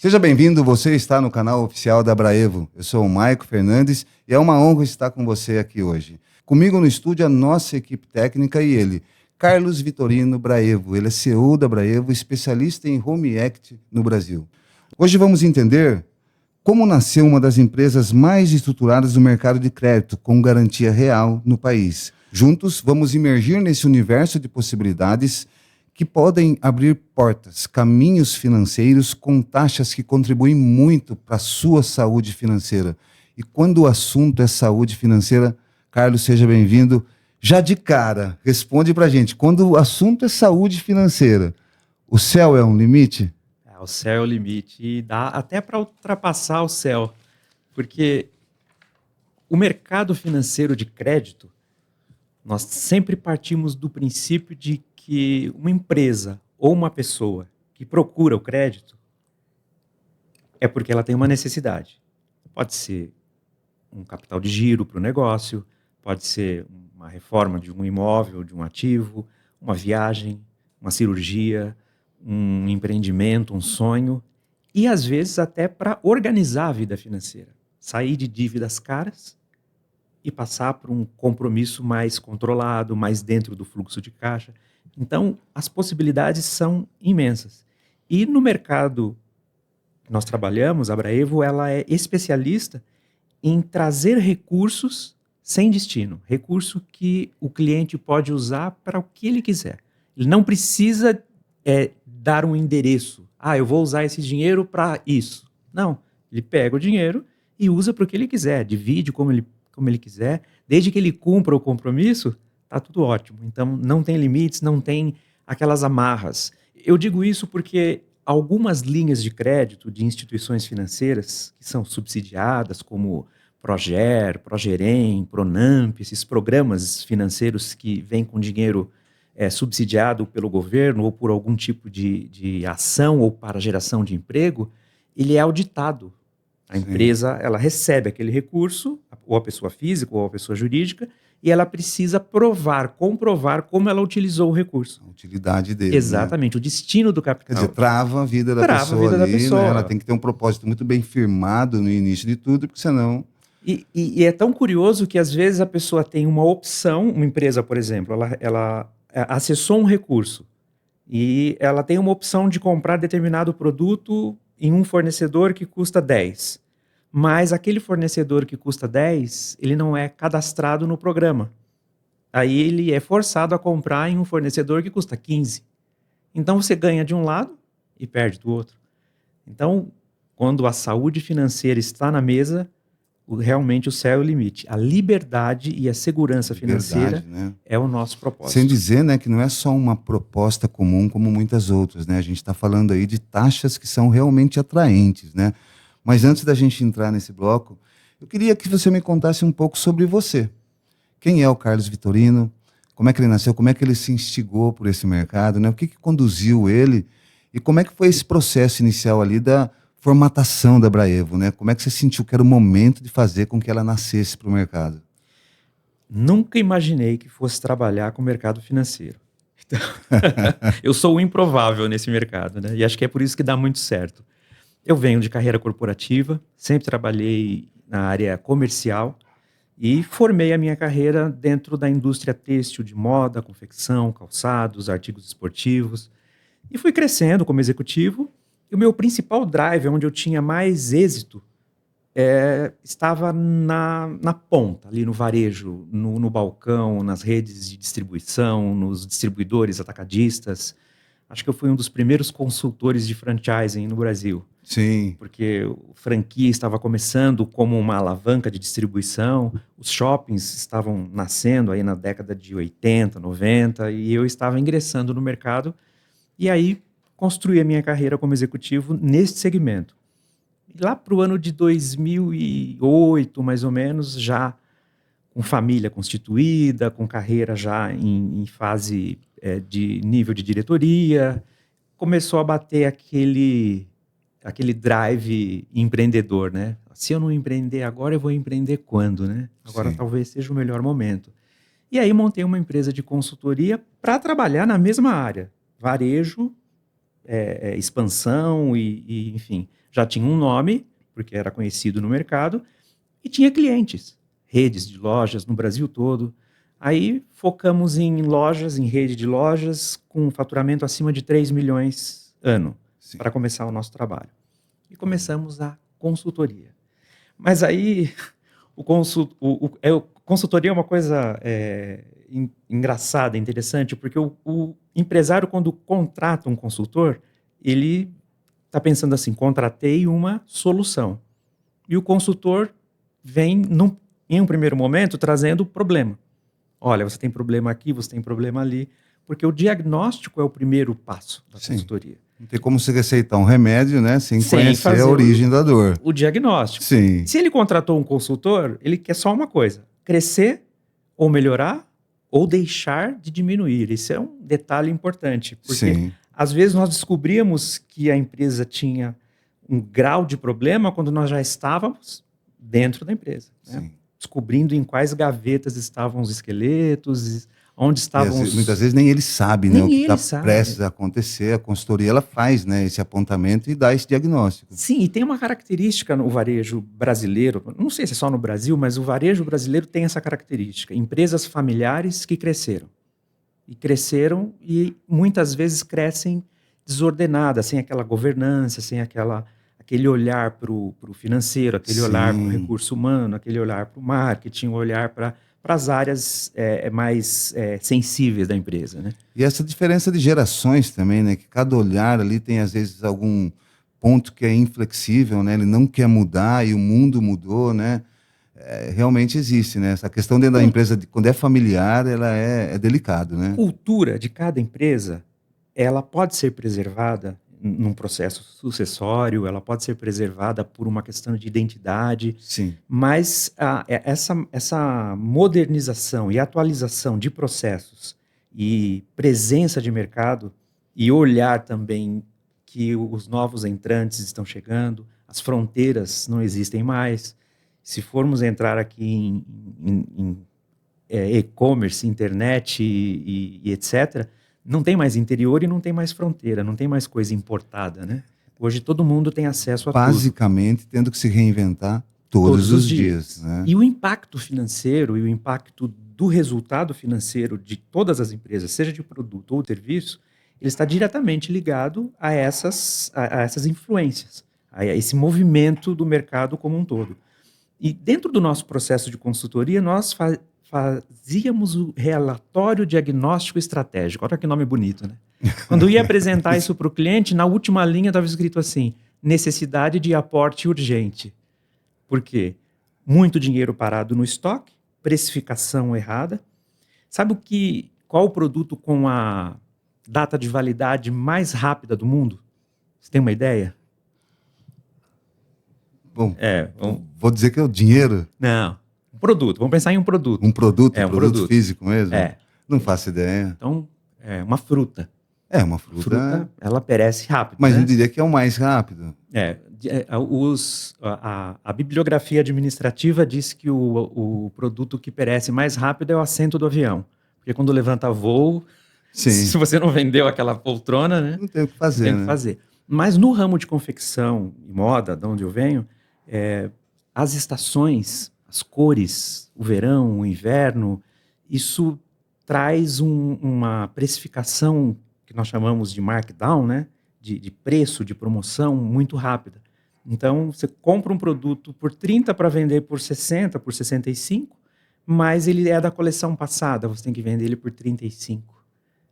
Seja bem-vindo, você está no canal oficial da Abraevo. Eu sou o Maico Fernandes e é uma honra estar com você aqui hoje. Comigo no estúdio a nossa equipe técnica e ele, Carlos Vitorino Braevo. Ele é CEO da Abraevo, especialista em Home Act no Brasil. Hoje vamos entender como nasceu uma das empresas mais estruturadas do mercado de crédito, com garantia real no país. Juntos, vamos imergir nesse universo de possibilidades que podem abrir portas, caminhos financeiros com taxas que contribuem muito para a sua saúde financeira. E quando o assunto é saúde financeira, Carlos, seja bem-vindo. Já de cara, responde para a gente, quando o assunto é saúde financeira, o céu é um limite? O céu é o limite e dá até para ultrapassar o céu, porque o mercado financeiro de crédito, nós sempre partimos do princípio de que uma empresa ou uma pessoa que procura o crédito é porque ela tem uma necessidade. Pode ser um capital de giro para o negócio, pode ser uma reforma de um imóvel, de um ativo, uma viagem, uma cirurgia, um empreendimento, um sonho, e às vezes até para organizar a vida financeira. Sair de dívidas caras e passar por um compromisso mais controlado, mais dentro do fluxo de caixa. Então, as possibilidades são imensas. E no mercado que nós trabalhamos, a Abraevo, ela é especialista em trazer recursos sem destino. Recurso que o cliente pode usar para o que ele quiser. Ele não precisa dar um endereço. Eu vou usar esse dinheiro para isso. Não, ele pega o dinheiro e usa para o que ele quiser, divide como ele quiser, desde que ele cumpra o compromisso, está tudo ótimo. Então, não tem limites, não tem aquelas amarras. Eu digo isso porque algumas linhas de crédito de instituições financeiras que são subsidiadas, como Proger, Progerem, Pronamp, esses programas financeiros que vêm com dinheiro subsidiado pelo governo ou por algum tipo de ação ou para geração de emprego, ele é auditado. A empresa, ela recebe aquele recurso, ou a pessoa física ou a pessoa jurídica, e ela precisa comprovar como ela utilizou o recurso. A utilidade dele. Exatamente, né? o destino do capital. Quer dizer, trava a vida da pessoa ali, né? Ela tem que ter um propósito muito bem firmado no início de tudo, porque senão... E é tão curioso que às vezes a pessoa tem uma opção, uma empresa, por exemplo, ela acessou um recurso e ela tem uma opção de comprar determinado produto em um fornecedor que custa 10. Mas aquele fornecedor que custa 10, ele não é cadastrado no programa. Aí ele é forçado a comprar em um fornecedor que custa 15. Então você ganha de um lado e perde do outro. Então, quando a saúde financeira está na mesa, realmente o céu é o limite. A liberdade e a segurança financeira, né, é o nosso propósito. Sem dizer, né, que não é só uma proposta comum como muitas outras, né? A gente está falando aí de taxas que são realmente atraentes, né? Mas antes da gente entrar nesse bloco, eu queria que você me contasse um pouco sobre você. Quem é o Carlos Vitorino? Como é que ele nasceu? Como é que ele se instigou por esse mercado, né? O que conduziu ele? E como é que foi esse processo inicial ali da formatação da Abraevo, né? Como é que você sentiu que era o momento de fazer com que ela nascesse para o mercado? Nunca imaginei que fosse trabalhar com o mercado financeiro. Então, eu sou o improvável nesse mercado, né? E acho que é por isso que dá muito certo. Eu venho de carreira corporativa, sempre trabalhei na área comercial e formei a minha carreira dentro da indústria têxtil de moda, confecção, calçados, artigos esportivos. E fui crescendo como executivo. E o meu principal drive, onde eu tinha mais êxito, estava na ponta, ali no varejo, no balcão, nas redes de distribuição, nos distribuidores atacadistas. Acho que eu fui um dos primeiros consultores de franchising no Brasil. Sim. Porque o franquia estava começando como uma alavanca de distribuição, os shoppings estavam nascendo aí na década de 80, 90, e eu estava ingressando no mercado, e aí construí a minha carreira como executivo neste segmento. E lá para o ano de 2008, mais ou menos, já com família constituída, com carreira já em fase de nível de diretoria, começou a bater aquele drive empreendedor, né? Se eu não empreender agora, eu vou empreender quando, né? Agora talvez seja o melhor momento. E aí montei uma empresa de consultoria para trabalhar na mesma área, varejo, expansão enfim, já tinha um nome, porque era conhecido no mercado, e tinha clientes, redes de lojas no Brasil todo. Aí focamos em lojas, em rede de lojas, com faturamento acima de 3 milhões ano, para começar o nosso trabalho. E começamos a consultoria. Mas aí, consultoria é uma coisa engraçada, interessante, porque o empresário, quando contrata um consultor, ele está pensando assim, contratei uma solução. E o consultor vem, em um primeiro momento, trazendo o problema. Olha, você tem problema aqui, você tem problema ali, porque o diagnóstico é o primeiro passo da consultoria. Não tem como você receitar um remédio, né, sem conhecer a origem da dor. O diagnóstico. Sim. Se ele contratou um consultor, ele quer só uma coisa: crescer, ou melhorar, ou deixar de diminuir. Isso é um detalhe importante, porque às vezes nós descobríamos que a empresa tinha um grau de problema quando nós já estávamos dentro da empresa, né? Descobrindo em quais gavetas estavam os esqueletos, onde estavam muitas vezes nem ele sabe, né, o que está prestes a acontecer. A consultoria ela faz, né, esse apontamento e dá esse diagnóstico. Sim, e tem uma característica no varejo brasileiro, não sei se é só no Brasil, mas o varejo brasileiro tem essa característica. Empresas familiares que cresceram. E muitas vezes crescem desordenadas, sem aquela governança, sem aquele olhar para o financeiro, aquele olhar para o recurso humano, aquele olhar para o marketing, olhar para as áreas mais sensíveis da empresa, né? E essa diferença de gerações também, né? Que cada olhar ali tem, às vezes, algum ponto que é inflexível, né? Ele não quer mudar e o mundo mudou, né? Realmente existe, né? Essa questão dentro da empresa, quando é familiar, ela é delicado, né? A cultura de cada empresa, ela pode ser preservada num processo sucessório, ela pode ser preservada por uma questão de identidade. Sim. Mas essa modernização e atualização de processos e presença de mercado e olhar também que os novos entrantes estão chegando, as fronteiras não existem mais. Se formos entrar aqui em e-commerce, internet e etc., não tem mais interior e não tem mais fronteira, não tem mais coisa importada, né? Hoje todo mundo tem acesso a basicamente, tendo que se reinventar todos os dias, né? E o impacto financeiro e o impacto do resultado financeiro de todas as empresas, seja de produto ou serviço, ele está diretamente ligado a essas influências, a esse movimento do mercado como um todo. E dentro do nosso processo de consultoria, nós fazíamos o relatório diagnóstico estratégico. Olha que nome bonito, né? Quando eu ia apresentar isso para o cliente, na última linha estava escrito assim: necessidade de aporte urgente. Por quê? Muito dinheiro parado no estoque, precificação errada. Sabe qual o produto com a data de validade mais rápida do mundo? Você tem uma ideia? Bom, vou dizer que é o dinheiro. Não. Produto, vamos pensar em um produto. Um produto? Um produto físico mesmo? Não faço ideia. Então, uma fruta. Uma fruta. Ela perece rápido. Mas né? Eu diria que é o mais rápido. A bibliografia administrativa diz que o produto que perece mais rápido é o assento do avião. Porque quando levanta voo, se você não vendeu aquela poltrona, né? Não tem o que fazer. Tem que fazer. Mas no ramo de confecção e moda, de onde eu venho, as estações, as cores, o verão, o inverno, isso traz uma precificação que nós chamamos de markdown, né? De preço, de promoção muito rápida. Então, você compra um produto por 30 para vender por 60, por 65, mas ele é da coleção passada, você tem que vender ele por 35.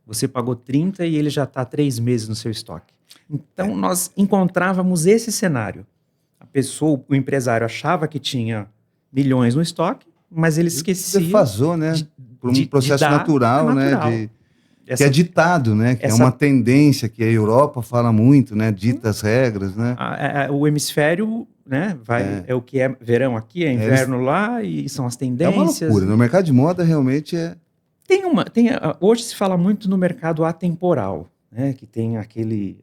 Você pagou 30 e ele já está 3 meses no seu estoque. Então, nós encontrávamos esse cenário. O empresário achava que tinha milhões no estoque, mas ele esquecia... Defasou, né? Por um processo natural, né? Que é ditado, né? Que é uma tendência que a Europa fala muito, né? Dita as regras, né? O hemisfério, né? É o que é verão aqui, é inverno lá, e são as tendências. É uma loucura. No mercado de moda, realmente é... Hoje se fala muito no mercado atemporal, né? Que tem aquele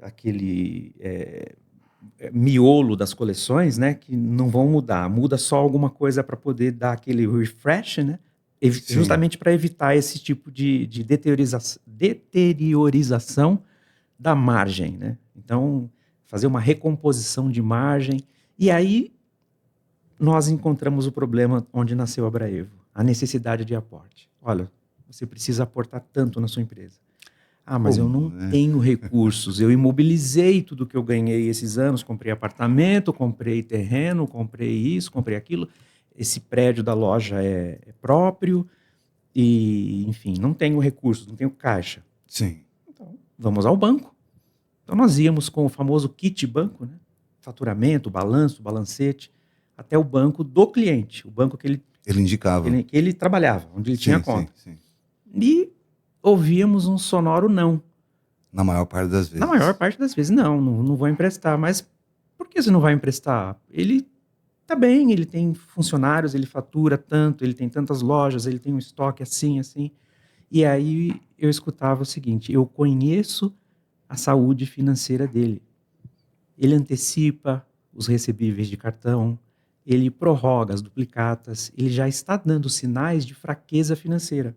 miolo das coleções, né? Que não vão mudar. Muda só alguma coisa para poder dar aquele refresh, né? Justamente para evitar esse tipo de deteriorização da margem, né? Então, fazer uma recomposição de margem. E aí, nós encontramos o problema onde nasceu a Braevo, a necessidade de aporte. Olha, você precisa aportar tanto na sua empresa. Ah, mas eu não tenho recursos, eu imobilizei tudo que eu ganhei esses anos, comprei apartamento, comprei terreno, comprei isso, comprei aquilo, esse prédio da loja é próprio, e, enfim, não tenho recursos, não tenho caixa. Sim. Então, vamos ao banco. Então, nós íamos com o famoso kit banco, né? Faturamento, balanço, balancete, até o banco do cliente, o banco que ele indicava. Que ele trabalhava, onde ele tinha conta. Sim. E ouvíamos um sonoro não. Na maior parte das vezes. Na maior parte das vezes, não vou emprestar. Mas por que você não vai emprestar? Ele tá bem, ele tem funcionários, ele fatura tanto, ele tem tantas lojas, ele tem um estoque assim. E aí eu escutava o seguinte, eu conheço a saúde financeira dele. Ele antecipa os recebíveis de cartão, ele prorroga as duplicatas, ele já está dando sinais de fraqueza financeira.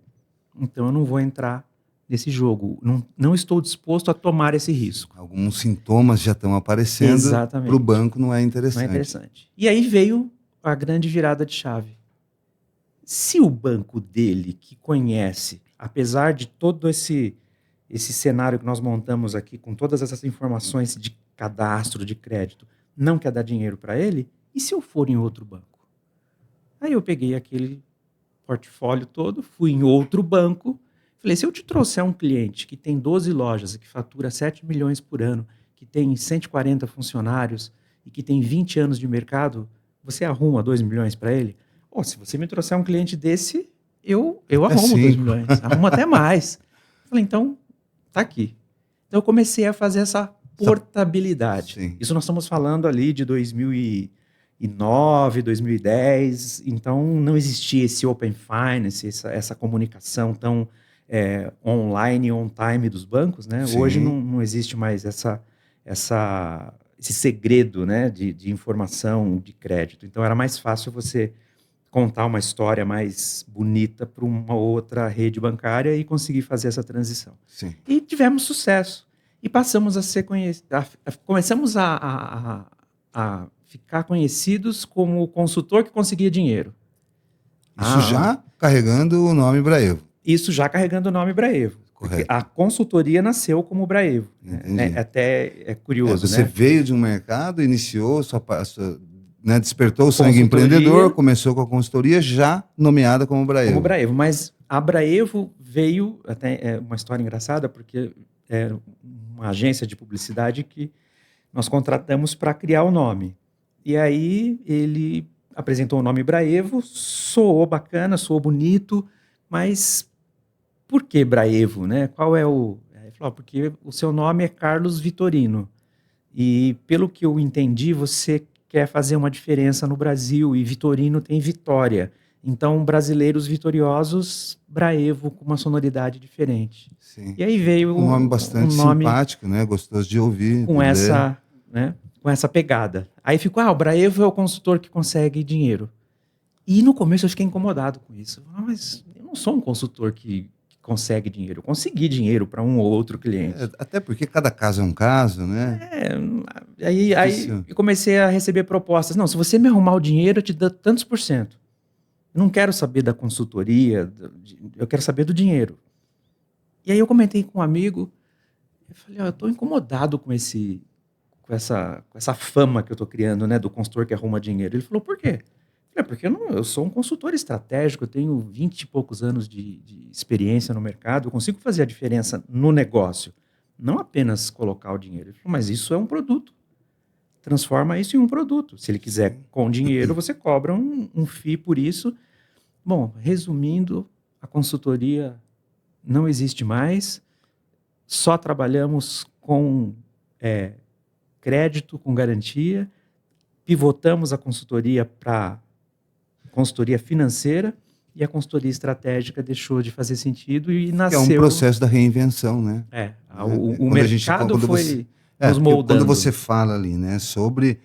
Então eu não vou entrar nesse jogo, não estou disposto a tomar esse risco. Alguns sintomas já estão aparecendo, para o banco não é interessante. Não é interessante. E aí veio a grande virada de chave. Se o banco dele, que conhece, apesar de todo esse cenário que nós montamos aqui, com todas essas informações de cadastro, de crédito, não quer dar dinheiro para ele, e se eu for em outro banco? Aí eu peguei aquele portfólio todo, fui em outro banco, falei, se eu te trouxer um cliente que tem 12 lojas, que fatura 7 milhões por ano, que tem 140 funcionários e que tem 20 anos de mercado, você arruma 2 milhões para ele? Ou se você me trouxer um cliente desse, eu arrumo 2 milhões, arrumo até mais. Falei, então, tá aqui. Então eu comecei a fazer essa portabilidade. Sim. Isso nós estamos falando ali de 2009, 2010, então não existia esse Open Finance, essa comunicação tão online, on-time dos bancos, né? Hoje não existe mais esse segredo, né, de informação de crédito. Então era mais fácil você contar uma história mais bonita para uma outra rede bancária e conseguir fazer essa transição. Sim. E tivemos sucesso. E passamos a ser conhecidos, começamos a ficar conhecidos como o consultor que conseguia dinheiro. Isso já carregando o nome Braevo. Isso já carregando o nome Braevo. Correto. A consultoria nasceu como Braevo. Até é curioso, você né? veio de um mercado, iniciou, despertou o sangue empreendedor, começou com a consultoria já nomeada como Braevo. Como Braevo, mas a Braevo veio, até uma história engraçada, porque é uma agência de publicidade que nós contratamos para criar o nome. E aí ele apresentou o nome Braevo, soou bacana, soou bonito, mas por que Braevo, né? Qual é o... Ele falou, porque o seu nome é Carlos Vitorino. E pelo que eu entendi, você quer fazer uma diferença no Brasil, e Vitorino tem vitória. Então, brasileiros vitoriosos, Braevo, com uma sonoridade diferente. Sim. E aí veio um nome bastante simpático, né? Gostoso de ouvir. Com essa pegada. Aí ficou, o Braevo é o consultor que consegue dinheiro. E no começo eu fiquei incomodado com isso. Mas eu não sou um consultor que consegue dinheiro. Eu consegui dinheiro para um ou outro cliente. Até porque cada caso é um caso, né? Aí eu comecei a receber propostas. Não, se você me arrumar o dinheiro, eu te dou tantos %. Eu não quero saber da consultoria, eu quero saber do dinheiro. E aí eu comentei com um amigo, eu falei, eu estou incomodado com essa fama que eu estou criando, né, do consultor que arruma dinheiro. Ele falou, por quê? Eu falei, porque eu sou um consultor estratégico, eu tenho 20 e poucos anos de experiência no mercado, eu consigo fazer a diferença no negócio, não apenas colocar o dinheiro. Ele falou, mas isso é um produto. Transforma isso em um produto. Se ele quiser com dinheiro, você cobra um FII por isso. Bom, resumindo, a consultoria não existe mais, só trabalhamos com crédito, com garantia, pivotamos a consultoria para consultoria financeira e a consultoria estratégica deixou de fazer sentido e nasceu... É um processo da reinvenção, né? O mercado foi nos moldando. Quando você fala ali, né, sobre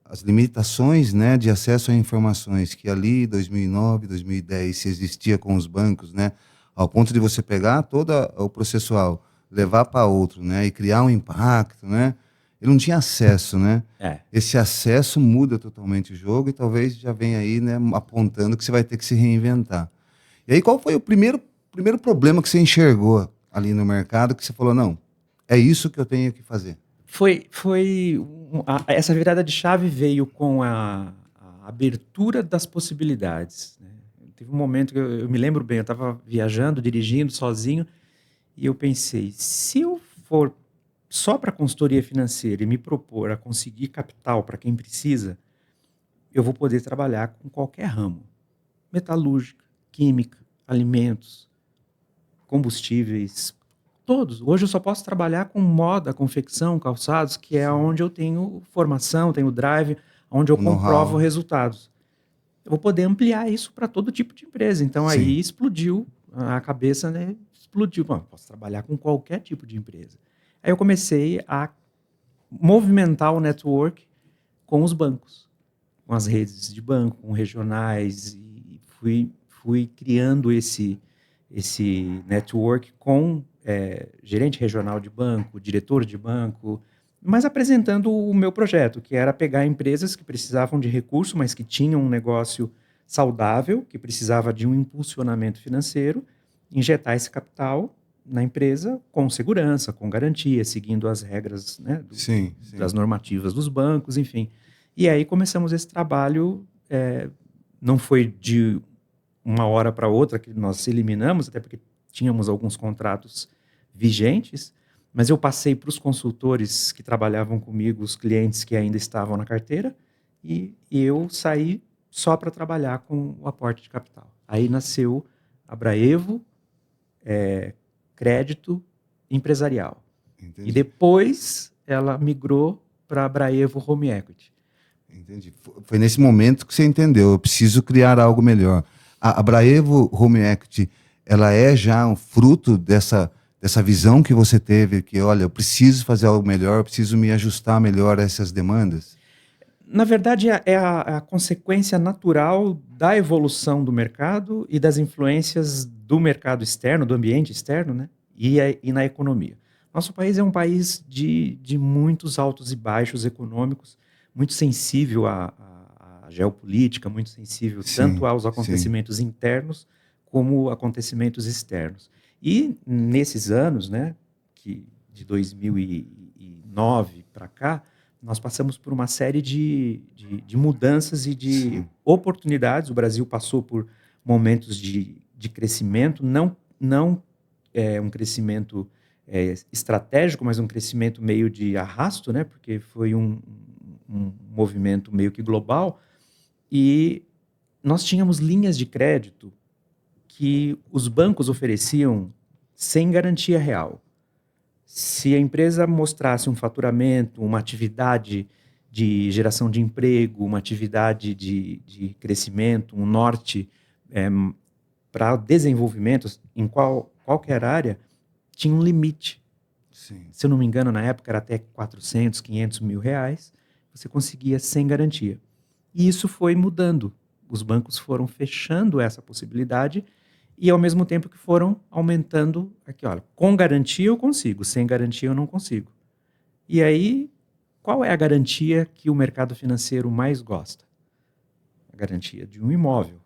as limitações, né, de acesso a informações que ali, 2009, 2010, se existia com os bancos, né, ao ponto de você pegar todo o processual levar para outro, né? E criar um impacto, né? Ele não tinha acesso, né? É. Esse acesso muda totalmente o jogo e talvez já venha aí, né, apontando que você vai ter que se reinventar. E aí, qual foi o primeiro problema que você enxergou ali no mercado que você falou, não, é isso que eu tenho que fazer? Essa virada de chave veio com a abertura das possibilidades, né? Teve um momento que eu me lembro bem, eu estava viajando, dirigindo sozinho, e eu pensei, se eu for só para consultoria financeira e me propor a conseguir capital para quem precisa, eu vou poder trabalhar com qualquer ramo. Metalúrgica, química, alimentos, combustíveis, todos. Hoje eu só posso trabalhar com moda, confecção, calçados, que é onde eu tenho formação, tenho drive, onde eu O know-how. comprovo resultados. Eu vou poder ampliar isso para todo tipo de empresa. Então Sim. aí explodiu a cabeça, né? Explodiu. Bom, eu posso trabalhar com qualquer tipo de empresa. Aí eu comecei a movimentar o network com os bancos, com as redes de banco, com regionais, e fui criando esse network com gerente regional de banco, diretor de banco, mas apresentando o meu projeto, que era pegar empresas que precisavam de recurso, mas que tinham um negócio saudável, que precisava de um impulsionamento financeiro, injetar esse capital na empresa com segurança, com garantia, seguindo as regras, né, Sim. das normativas dos bancos, enfim. E aí começamos esse trabalho, não foi de uma hora para outra que nós eliminamos, até porque tínhamos alguns contratos vigentes, mas eu passei para os consultores que trabalhavam comigo, os clientes que ainda estavam na carteira, e eu saí só para trabalhar com o aporte de capital. Aí nasceu a Braevo, crédito empresarial. Entendi. E depois ela migrou para a Braevo Home Equity. Entendi. Foi nesse momento que você entendeu, eu preciso criar algo melhor. A Braevo Home Equity, ela é já um fruto dessa visão que você teve, que, olha, eu preciso fazer algo melhor, eu preciso me ajustar melhor a essas demandas? Na verdade, é a consequência natural da evolução do mercado e das influências do mercado externo, do ambiente externo, né? E na economia. Nosso país é um país de muitos altos e baixos econômicos, muito sensível à geopolítica, muito sensível tanto aos acontecimentos internos como acontecimentos externos. E nesses anos, né, de 2009 para cá, nós passamos por uma série de mudanças e de oportunidades. O Brasil passou por momentos de crescimento, não um crescimento estratégico, mas um crescimento meio de arrasto, né? Porque foi um movimento meio que global. E nós tínhamos linhas de crédito que os bancos ofereciam sem garantia real. Se a empresa mostrasse um faturamento, uma atividade de geração de emprego, uma atividade de crescimento, um norte para desenvolvimento em qualquer área, tinha um limite. Sim. Se eu não me engano, na época era até 400, 500 mil reais, você conseguia sem garantia. E isso foi mudando. Os bancos foram fechando essa possibilidade e, ao mesmo tempo que foram aumentando, aqui, olha, com garantia eu consigo, sem garantia eu não consigo. E aí, qual é a garantia que o mercado financeiro mais gosta? A garantia de um imóvel.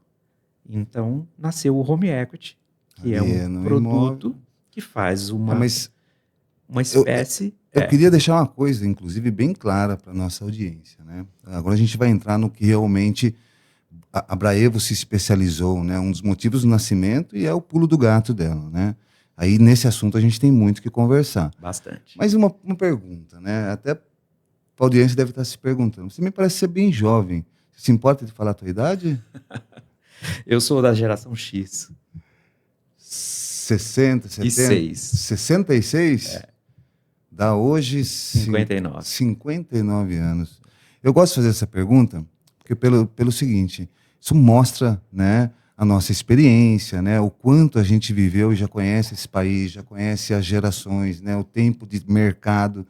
Então, nasceu o Home Equity, que é um produto que faz uma espécie... Eu queria deixar uma coisa, inclusive, bem clara para a nossa audiência, né? Agora a gente vai entrar no que realmente a Braevo se especializou, né? Um dos motivos do nascimento e é o pulo do gato dela, né? Aí, nesse assunto, a gente tem muito que conversar. Bastante. Mas uma pergunta, né? Até a audiência deve estar se perguntando. Você me parece ser bem jovem. Você se importa de falar a tua idade? Eu sou da geração X. 60, 70? 66. 66? Dá hoje 59. 59 anos. Eu gosto de fazer essa pergunta porque pelo seguinte, isso mostra, né, a nossa experiência, né, o quanto a gente viveu e já conhece esse país, já conhece as gerações, né, o tempo de mercado.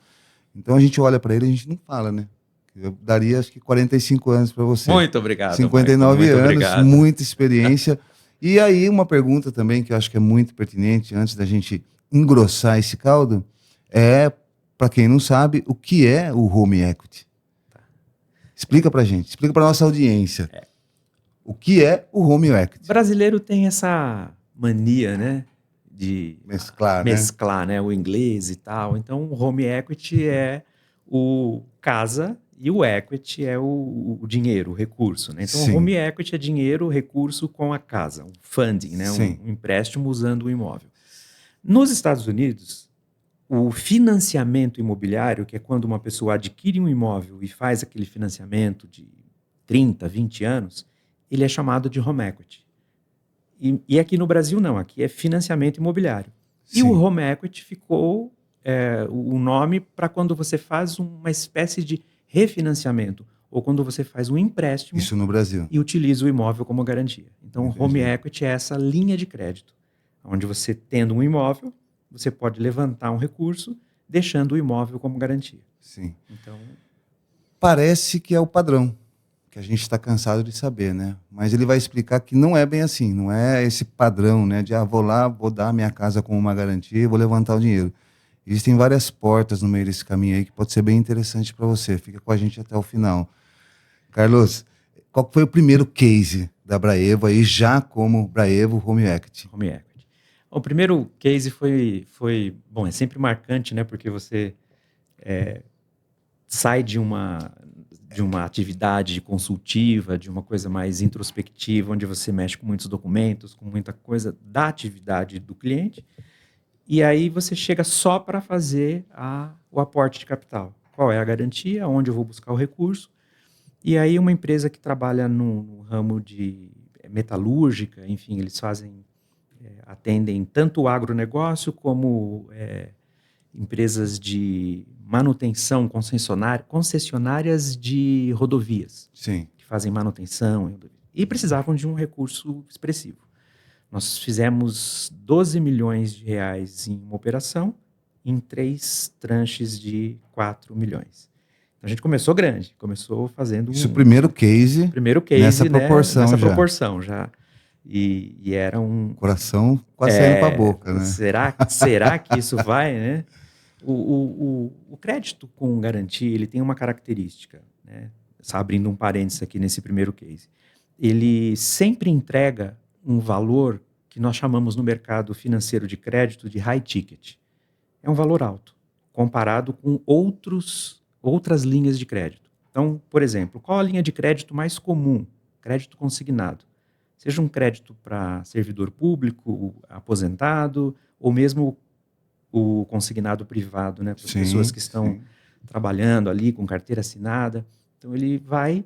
Então a gente olha para ele e a gente não fala, né? Eu daria acho que 45 anos para você. Muito obrigado. 59 Michael, anos, obrigado. muita experiência. E aí uma pergunta também que eu acho que é muito pertinente antes da gente engrossar esse caldo, para quem não sabe, o que é o home equity. Explica pra gente, explica pra nossa audiência. O que é o home equity? O brasileiro tem essa mania, né, de mesclar, né, o inglês e tal. Então, o home equity é o casa e o equity é o dinheiro, o recurso, né? Então, Sim. o home equity é dinheiro, recurso com a casa, um funding, né, Sim. um empréstimo usando o imóvel. Nos Estados Unidos, o financiamento imobiliário, que é quando uma pessoa adquire um imóvel e faz aquele financiamento de 30, 20 anos, ele é chamado de home equity. E aqui no Brasil não, aqui é financiamento imobiliário. Sim. E o home equity ficou o nome para quando você faz uma espécie de refinanciamento, ou quando você faz um empréstimo. Isso no Brasil. E utiliza o imóvel como garantia. Então, Entendi. o home equity é essa linha de crédito, onde você, tendo um imóvel, você pode levantar um recurso, deixando o imóvel como garantia. Sim. Então, parece que é o padrão, que a gente está cansado de saber, né? Mas ele vai explicar que não é bem assim, não é esse padrão, né? De vou lá, vou dar a minha casa como uma garantia, vou levantar o dinheiro. Existem várias portas no meio desse caminho aí que pode ser bem interessante para você. Fica com a gente até o final. Carlos, qual foi o primeiro case da Braevo aí, já como Braevo Home Equity? home equity. O primeiro case foi bom, é sempre marcante, né? Porque você sai de uma atividade consultiva, de uma coisa mais introspectiva, onde você mexe com muitos documentos, com muita coisa da atividade do cliente, e aí você chega só para fazer o aporte de capital. Qual é a garantia, onde eu vou buscar o recurso, e aí uma empresa que trabalha no ramo de metalúrgica, enfim, eles atendem tanto o agronegócio como empresas de manutenção, concessionárias de rodovias. Sim. Que fazem manutenção. E precisavam de um recurso expressivo. Nós fizemos 12 milhões de reais em uma operação, em 3 tranches de 4 milhões. Então a gente começou grande, começou fazendo Isso, primeiro case nessa proporção, nessa já. proporção já. E era um... Coração quase saindo para a boca, né? Será que isso vai, né? O crédito com garantia, ele tem uma característica, né? Só abrindo um parênteses aqui nesse primeiro case. Ele sempre entrega um valor que nós chamamos no mercado financeiro de crédito de high ticket. É um valor alto, comparado com outras linhas de crédito. Então, por exemplo, qual a linha de crédito mais comum? Crédito consignado. Seja um crédito para servidor público, aposentado, ou mesmo o consignado privado, né, para as pessoas que estão trabalhando ali com carteira assinada. Então, ele vai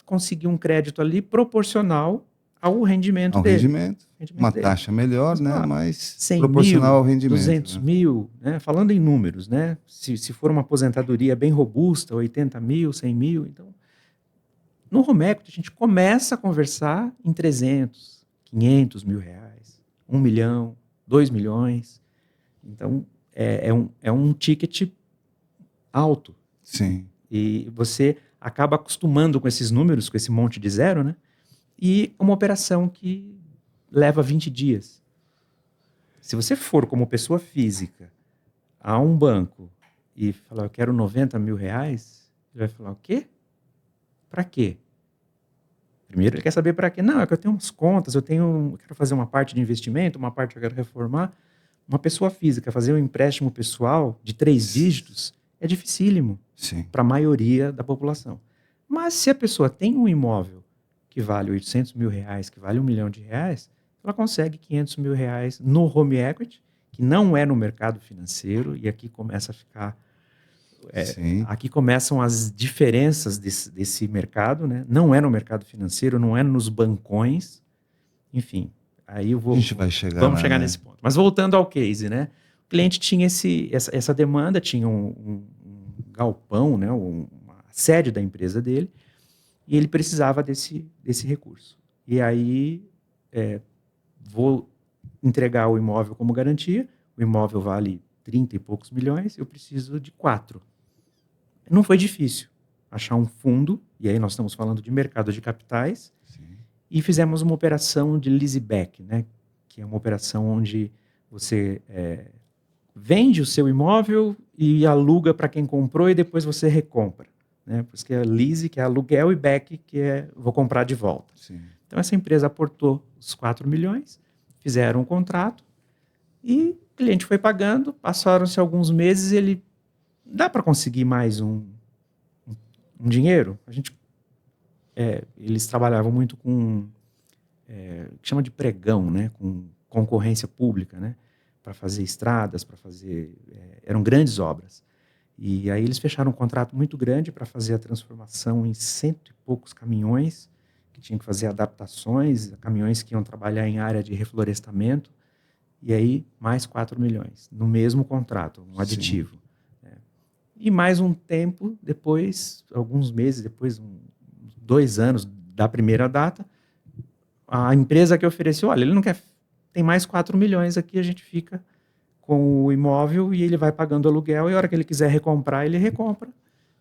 conseguir um crédito ali proporcional ao rendimento dele. Uma taxa melhor, né, mas 100 proporcional mil, ao rendimento. 200 né? mil, né, falando em números, né, se for uma aposentadoria bem robusta, 80 mil, 100 mil, então, no home equity a gente começa a conversar em 300, 500 mil reais, 1 milhão, 2 milhões. Então, é um ticket alto. Sim. E você acaba acostumando com esses números, com esse monte de zero, né? E uma operação que leva 20 dias. Se você for como pessoa física a um banco e falar, eu quero 90 mil reais, ele vai falar, o quê? Para quê? Primeiro ele quer saber para quê. Não, é que eu tenho umas contas, eu quero fazer uma parte de investimento, uma parte eu quero reformar. Uma pessoa física fazer um empréstimo pessoal de 3 dígitos é dificílimo para a maioria da população. Mas se a pessoa tem um imóvel que vale 800 mil reais, que vale 1 milhão de reais, ela consegue 500 mil reais no home equity, que não é no mercado financeiro, e aqui começa a ficar... aqui começam as diferenças desse mercado, né? Não é no mercado financeiro, não é nos bancões, enfim... Aí a gente vai chegar vamos lá, chegar né? nesse ponto. Mas voltando ao case, né? O cliente tinha essa demanda, tinha um galpão, né? Uma sede da empresa dele, e ele precisava desse recurso. E aí, vou entregar o imóvel como garantia, o imóvel vale 30 e poucos milhões, eu preciso de 4. Não foi difícil achar um fundo, e aí nós estamos falando de mercado de capitais, e fizemos uma operação de leaseback, né? Que é uma operação onde Você vende o seu imóvel e aluga para quem comprou e depois você recompra. Né? Por isso que é lease, que é aluguel, e back, que é vou comprar de volta. Sim. Então, essa empresa aportou os 4 milhões, fizeram um contrato e o cliente foi pagando, passaram-se alguns meses e ele... Dá para conseguir mais um dinheiro? Eles trabalhavam muito com o que chama de pregão, né? Com concorrência pública, né? Para fazer estradas, para fazer... eram grandes obras. E aí eles fecharam um contrato muito grande para fazer a transformação em 100 e poucos caminhões, que tinham que fazer adaptações, caminhões que iam trabalhar em área de reflorestamento, e aí mais 4 milhões, no mesmo contrato, um aditivo. Né? E mais um tempo depois, alguns meses depois, 2 anos da primeira data, a empresa que ofereceu, olha, ele não quer, tem mais 4 milhões aqui, a gente fica com o imóvel e ele vai pagando aluguel, e a hora que ele quiser recomprar, ele recompra.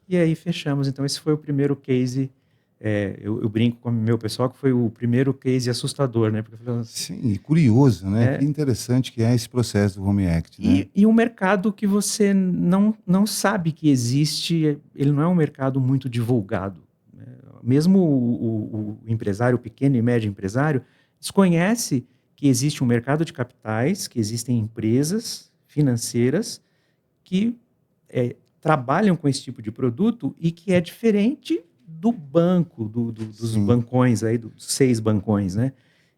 E aí fechamos. Então, esse foi o primeiro case. Eu brinco com o meu pessoal que foi o primeiro case assustador, né? Porque eu falei, Sim, e curioso, né? Que interessante que é esse processo do Home Act, né? E um mercado que você não sabe que existe, ele não é um mercado muito divulgado. Né? Mesmo o empresário, o pequeno e médio empresário, desconhece que existe um mercado de capitais, que existem empresas financeiras que trabalham com esse tipo de produto e que é diferente do banco, dos bancões, aí, dos 6 bancões, né?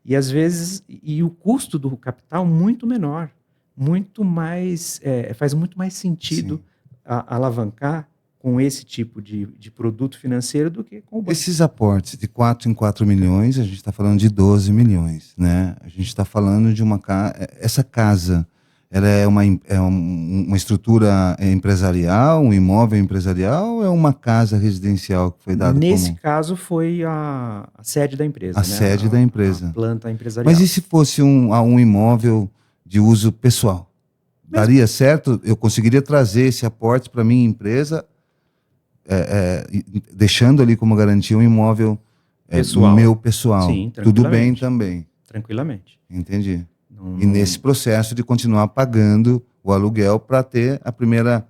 E às vezes, o custo do capital muito menor, muito mais, faz muito mais sentido alavancar com esse tipo de produto financeiro do que com o banco. Esses aportes de 4 em 4 milhões, a gente está falando de 12 milhões, né? A gente está falando de essa casa, ela é uma estrutura empresarial, um imóvel empresarial, ou é uma casa residencial que foi dada Nesse caso foi a sede da empresa, a né? sede da empresa. A planta empresarial. Mas e se fosse um imóvel de uso pessoal? Daria certo? Eu conseguiria trazer esse aporte para minha empresa, deixando ali como garantia um imóvel pessoal. Meu pessoal. Sim, tudo bem também. Tranquilamente. Entendi. E nesse processo de continuar pagando o aluguel para ter a primeira...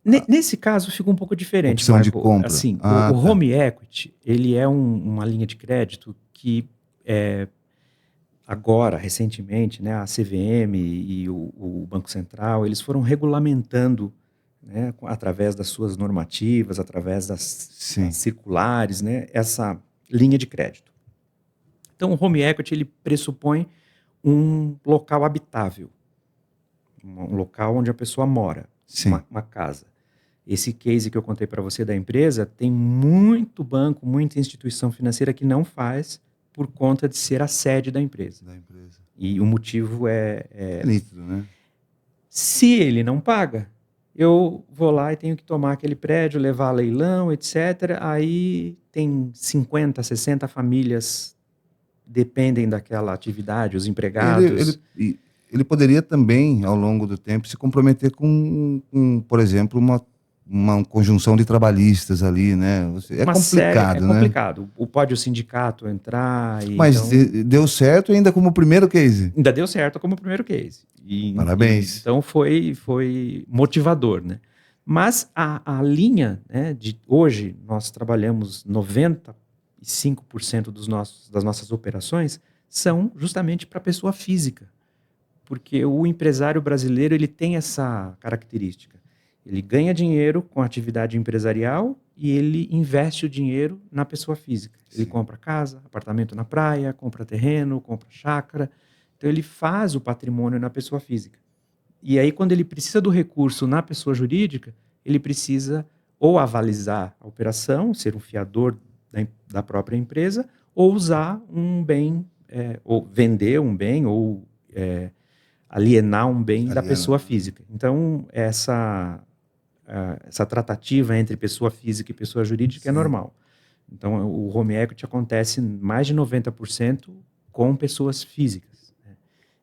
Nesse caso fica um pouco diferente, opção Marco. de compra. Assim, o Home Equity, ele é uma linha de crédito que agora, recentemente, né, a CVM e o Banco Central, eles foram regulamentando, né, através das suas normativas, através das circulares, né, essa linha de crédito. Então, o Home Equity, ele pressupõe um local habitável, um local onde a pessoa mora, uma casa. Esse case que eu contei para você da empresa, tem muito banco, muita instituição financeira que não faz por conta de ser a sede da empresa. E o motivo é nítido, né? Se ele não paga, eu vou lá e tenho que tomar aquele prédio, levar a leilão, etc. Aí tem 50, 60 famílias dependem daquela atividade, os empregados. Ele poderia também, ao longo do tempo, se comprometer com por exemplo, uma conjunção de trabalhistas ali, né? É complicado, né? É complicado. Pode o sindicato entrar e... Mas deu certo ainda como primeiro case. Ainda deu certo como primeiro case. Parabéns. Então foi motivador, né? Mas a linha, né, de hoje, nós trabalhamos 95% das nossas operações são justamente para pessoa física. Porque o empresário brasileiro ele tem essa característica. Ele ganha dinheiro com a atividade empresarial e ele investe o dinheiro na pessoa física. Ele compra casa, apartamento na praia, compra terreno, compra chácara. Então, ele faz o patrimônio na pessoa física. E aí, quando ele precisa do recurso na pessoa jurídica, ele precisa ou avalizar a operação, ser um fiador da própria empresa, ou usar um bem, ou vender um bem, ou alienar um bem da pessoa física. Então, essa tratativa entre pessoa física e pessoa jurídica é normal. Então, o Home Equity acontece mais de 90% com pessoas físicas. Né?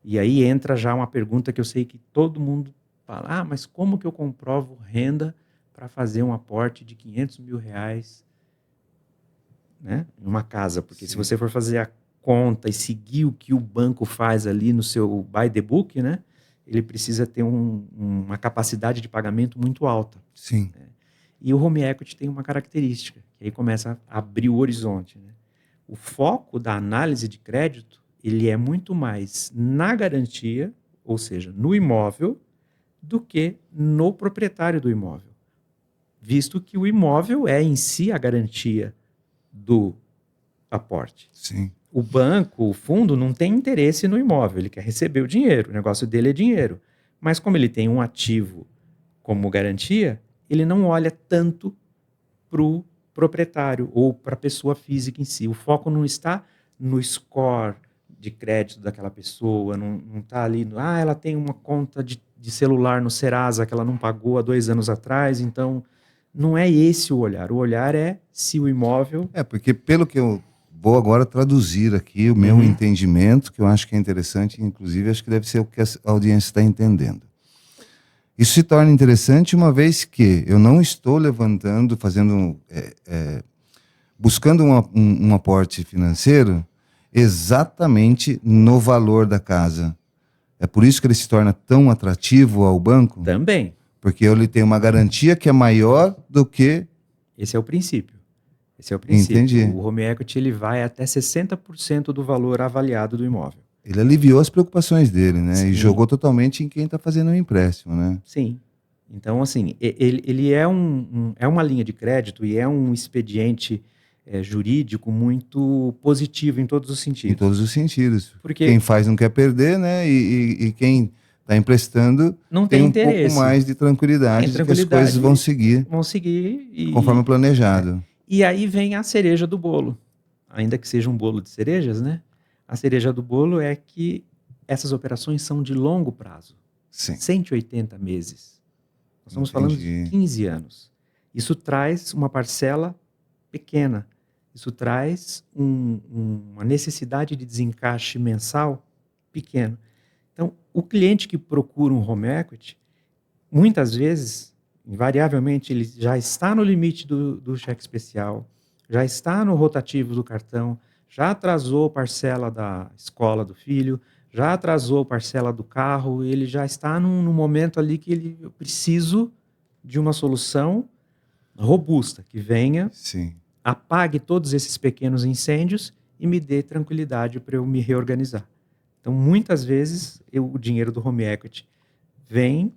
E aí entra já uma pergunta que eu sei que todo mundo fala, mas como que eu comprovo renda para fazer um aporte de R$500 mil, né, em uma casa? Porque se você for fazer a conta e seguir o que o banco faz ali no seu by the book, né? Ele precisa ter uma capacidade de pagamento muito alta. Sim. E o home equity tem uma característica, que aí começa a abrir o horizonte, né? O foco da análise de crédito, ele é muito mais na garantia, ou seja, no imóvel, do que no proprietário do imóvel. Visto que o imóvel é em si a garantia do aporte. Sim. O banco, o fundo, não tem interesse no imóvel, ele quer receber o dinheiro, o negócio dele é dinheiro. Mas como ele tem um ativo como garantia, ele não olha tanto para o proprietário ou para a pessoa física em si. O foco não está no score de crédito daquela pessoa, não está ali no, ela tem uma conta de celular no Serasa que ela não pagou há 2 anos atrás, então não é esse o olhar. O olhar é se o imóvel... Porque pelo que eu vou agora traduzir aqui, o meu entendimento, que eu acho que é interessante, inclusive acho que deve ser o que a audiência está entendendo. Isso se torna interessante uma vez que eu não estou levantando, buscando um aporte financeiro exatamente no valor da casa. É por isso que ele se torna tão atrativo ao banco? Também. Porque ele tem uma garantia que é maior do que... Esse é o princípio. Esse é o princípio. Entendi. O home equity ele vai até 60% do valor avaliado do imóvel. Ele aliviou as preocupações dele, né? Sim. E jogou totalmente em quem está fazendo o empréstimo, né? Sim. Então, assim, ele é uma linha de crédito e é um expediente jurídico muito positivo em todos os sentidos. Em todos os sentidos. Porque quem faz não quer perder, né? E quem está emprestando não tem um interesse. pouco mais de tranquilidade, de que as coisas vão seguir conforme planejado. E aí vem a cereja do bolo. Ainda que seja um bolo de cerejas, né? A cereja do bolo é que essas operações são de longo prazo. Sim. 180 meses. Nós estamos falando de 15 anos. Isso traz uma parcela pequena. Isso traz uma necessidade de desencaixe mensal pequeno. Então, o cliente que procura um home equity, muitas vezes, invariavelmente, ele já está no limite do cheque especial, já está no rotativo do cartão, já atrasou parcela da escola do filho, já atrasou parcela do carro, ele já está num momento ali que eu preciso de uma solução robusta, que venha, Sim. apague todos esses pequenos incêndios e me dê tranquilidade para eu me reorganizar. Então, muitas vezes, o dinheiro do home equity vem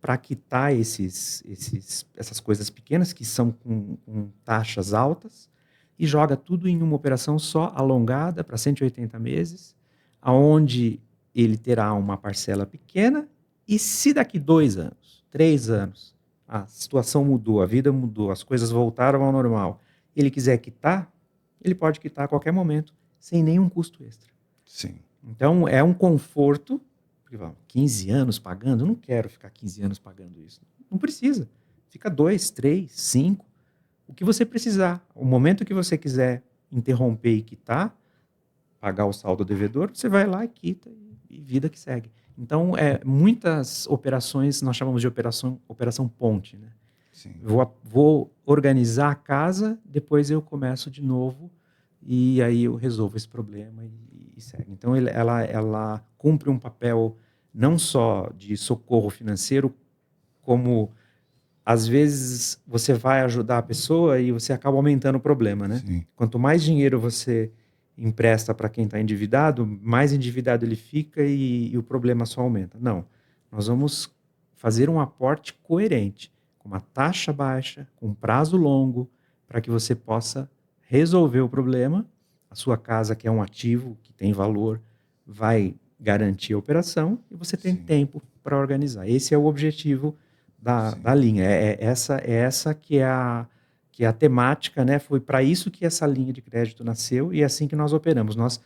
para quitar essas coisas pequenas, que são com taxas altas, e joga tudo em uma operação só, alongada, para 180 meses, aonde ele terá uma parcela pequena, e se daqui 2 anos, 3 anos, a situação mudou, a vida mudou, as coisas voltaram ao normal, ele quiser quitar, ele pode quitar a qualquer momento, sem nenhum custo extra. Sim. Então, é um conforto, porque 15 anos pagando, eu não quero ficar 15 anos pagando isso. Não precisa. Fica 2, 3, 5, o que você precisar. O momento que você quiser interromper e quitar, pagar o saldo devedor, você vai lá e quita e vida que segue. Então, muitas operações, nós chamamos de operação ponte, né? Sim. Vou organizar a casa, depois eu começo de novo e aí eu resolvo esse problema e segue. Então, ela cumpre um papel não só de socorro financeiro, como às vezes você vai ajudar a pessoa e você acaba aumentando o problema, né? Sim. Quanto mais dinheiro você empresta para quem está endividado, mais endividado ele fica e o problema só aumenta. Não, nós vamos fazer um aporte coerente, com uma taxa baixa, com um prazo longo, para que você possa resolver o problema. A sua casa, que é um ativo, que tem valor, vai garantir a operação e você tem tempo para organizar. Esse é o objetivo da linha. Essa que é a temática, né? Foi para isso que essa linha de crédito nasceu e é assim que nós operamos. Nós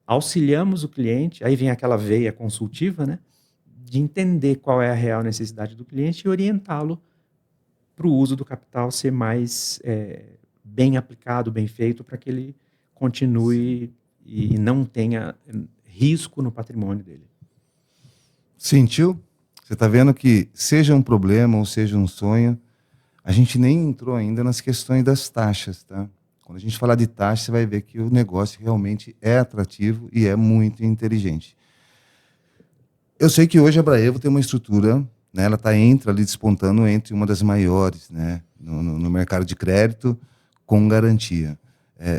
auxiliamos o cliente, aí vem aquela veia consultiva, né? De entender qual é a real necessidade do cliente e orientá-lo para o uso do capital ser mais bem aplicado, bem feito, para que ele continue e não tenha risco no patrimônio dele. Sentiu? Você está vendo que, seja um problema ou seja um sonho, a gente nem entrou ainda nas questões das taxas, tá? Quando a gente falar de taxa, você vai ver que o negócio realmente é atrativo e é muito inteligente. Eu sei que hoje a Braevo tem uma estrutura, né, ela entra ali despontando entre uma das maiores, né, no mercado de crédito com garantia.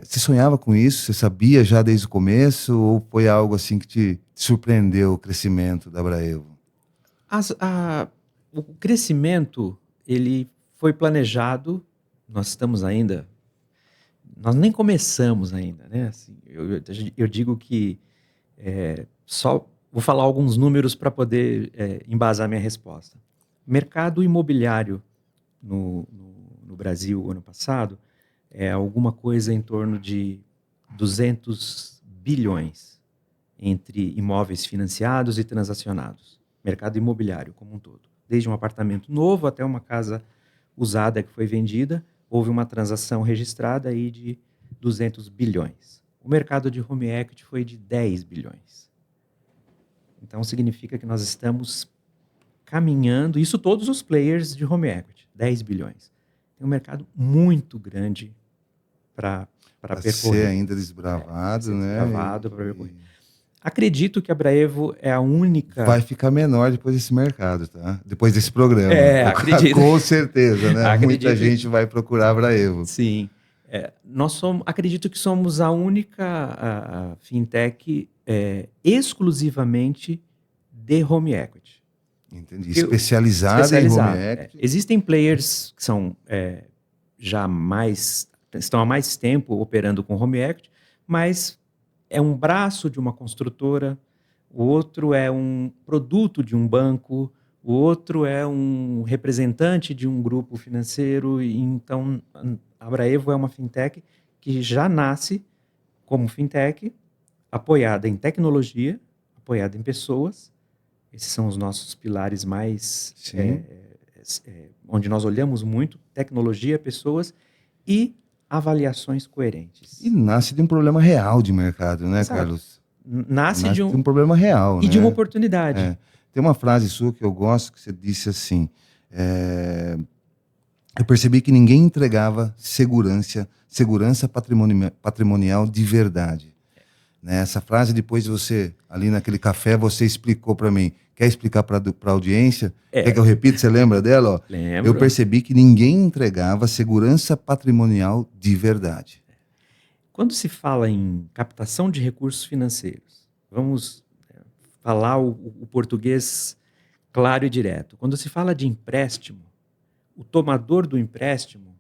Você sonhava com isso? Você sabia já desde o começo ou foi algo assim que te surpreendeu o crescimento da Braevo? O crescimento, ele foi planejado, nós estamos ainda, nós nem começamos ainda, né? Assim, eu digo que só vou falar alguns números para poder embasar minha resposta. Mercado imobiliário no Brasil, ano passado, é alguma coisa em torno de 200 bilhões entre imóveis financiados e transacionados. Mercado imobiliário como um todo. Desde um apartamento novo até uma casa usada que foi vendida, houve uma transação registrada aí de 200 bilhões. O mercado de home equity foi de 10 bilhões. Então, significa que nós estamos caminhando, isso todos os players de home equity, 10 bilhões. Tem um mercado muito grande para percorrer. Ser ainda desbravado, né? Desbravado para percorrer. Acredito que a Braevo é a única... Vai ficar menor depois desse mercado, tá? Depois desse programa. Acredito. Com certeza, né? Acredito. Muita gente vai procurar a Braevo. Sim. Acredito que somos a única a fintech exclusivamente de home equity. Entendi. Especializada em home equity. Existem players que são estão há mais tempo operando com home equity, mas é um braço de uma construtora, o outro é um produto de um banco, o outro é um representante de um grupo financeiro. Então, a Braevo é uma fintech que já nasce como fintech, apoiada em tecnologia, apoiada em pessoas. Esses são os nossos pilares mais... onde nós olhamos muito, tecnologia, pessoas e avaliações coerentes. E nasce de um problema real de mercado, né, Exato. Carlos? Nasce de um problema real, e né? de uma oportunidade. Tem uma frase sua que eu gosto, que você disse assim, eu percebi que ninguém entregava segurança patrimonial de verdade. Né? Essa frase, depois você, ali naquele café, você explicou para mim. Quer explicar para a audiência? Quer que eu repita? Você lembra dela? Ó? Lembro. Eu percebi que ninguém entregava segurança patrimonial de verdade. Quando se fala em captação de recursos financeiros, vamos falar o português claro e direto. Quando se fala de empréstimo, o tomador do empréstimo,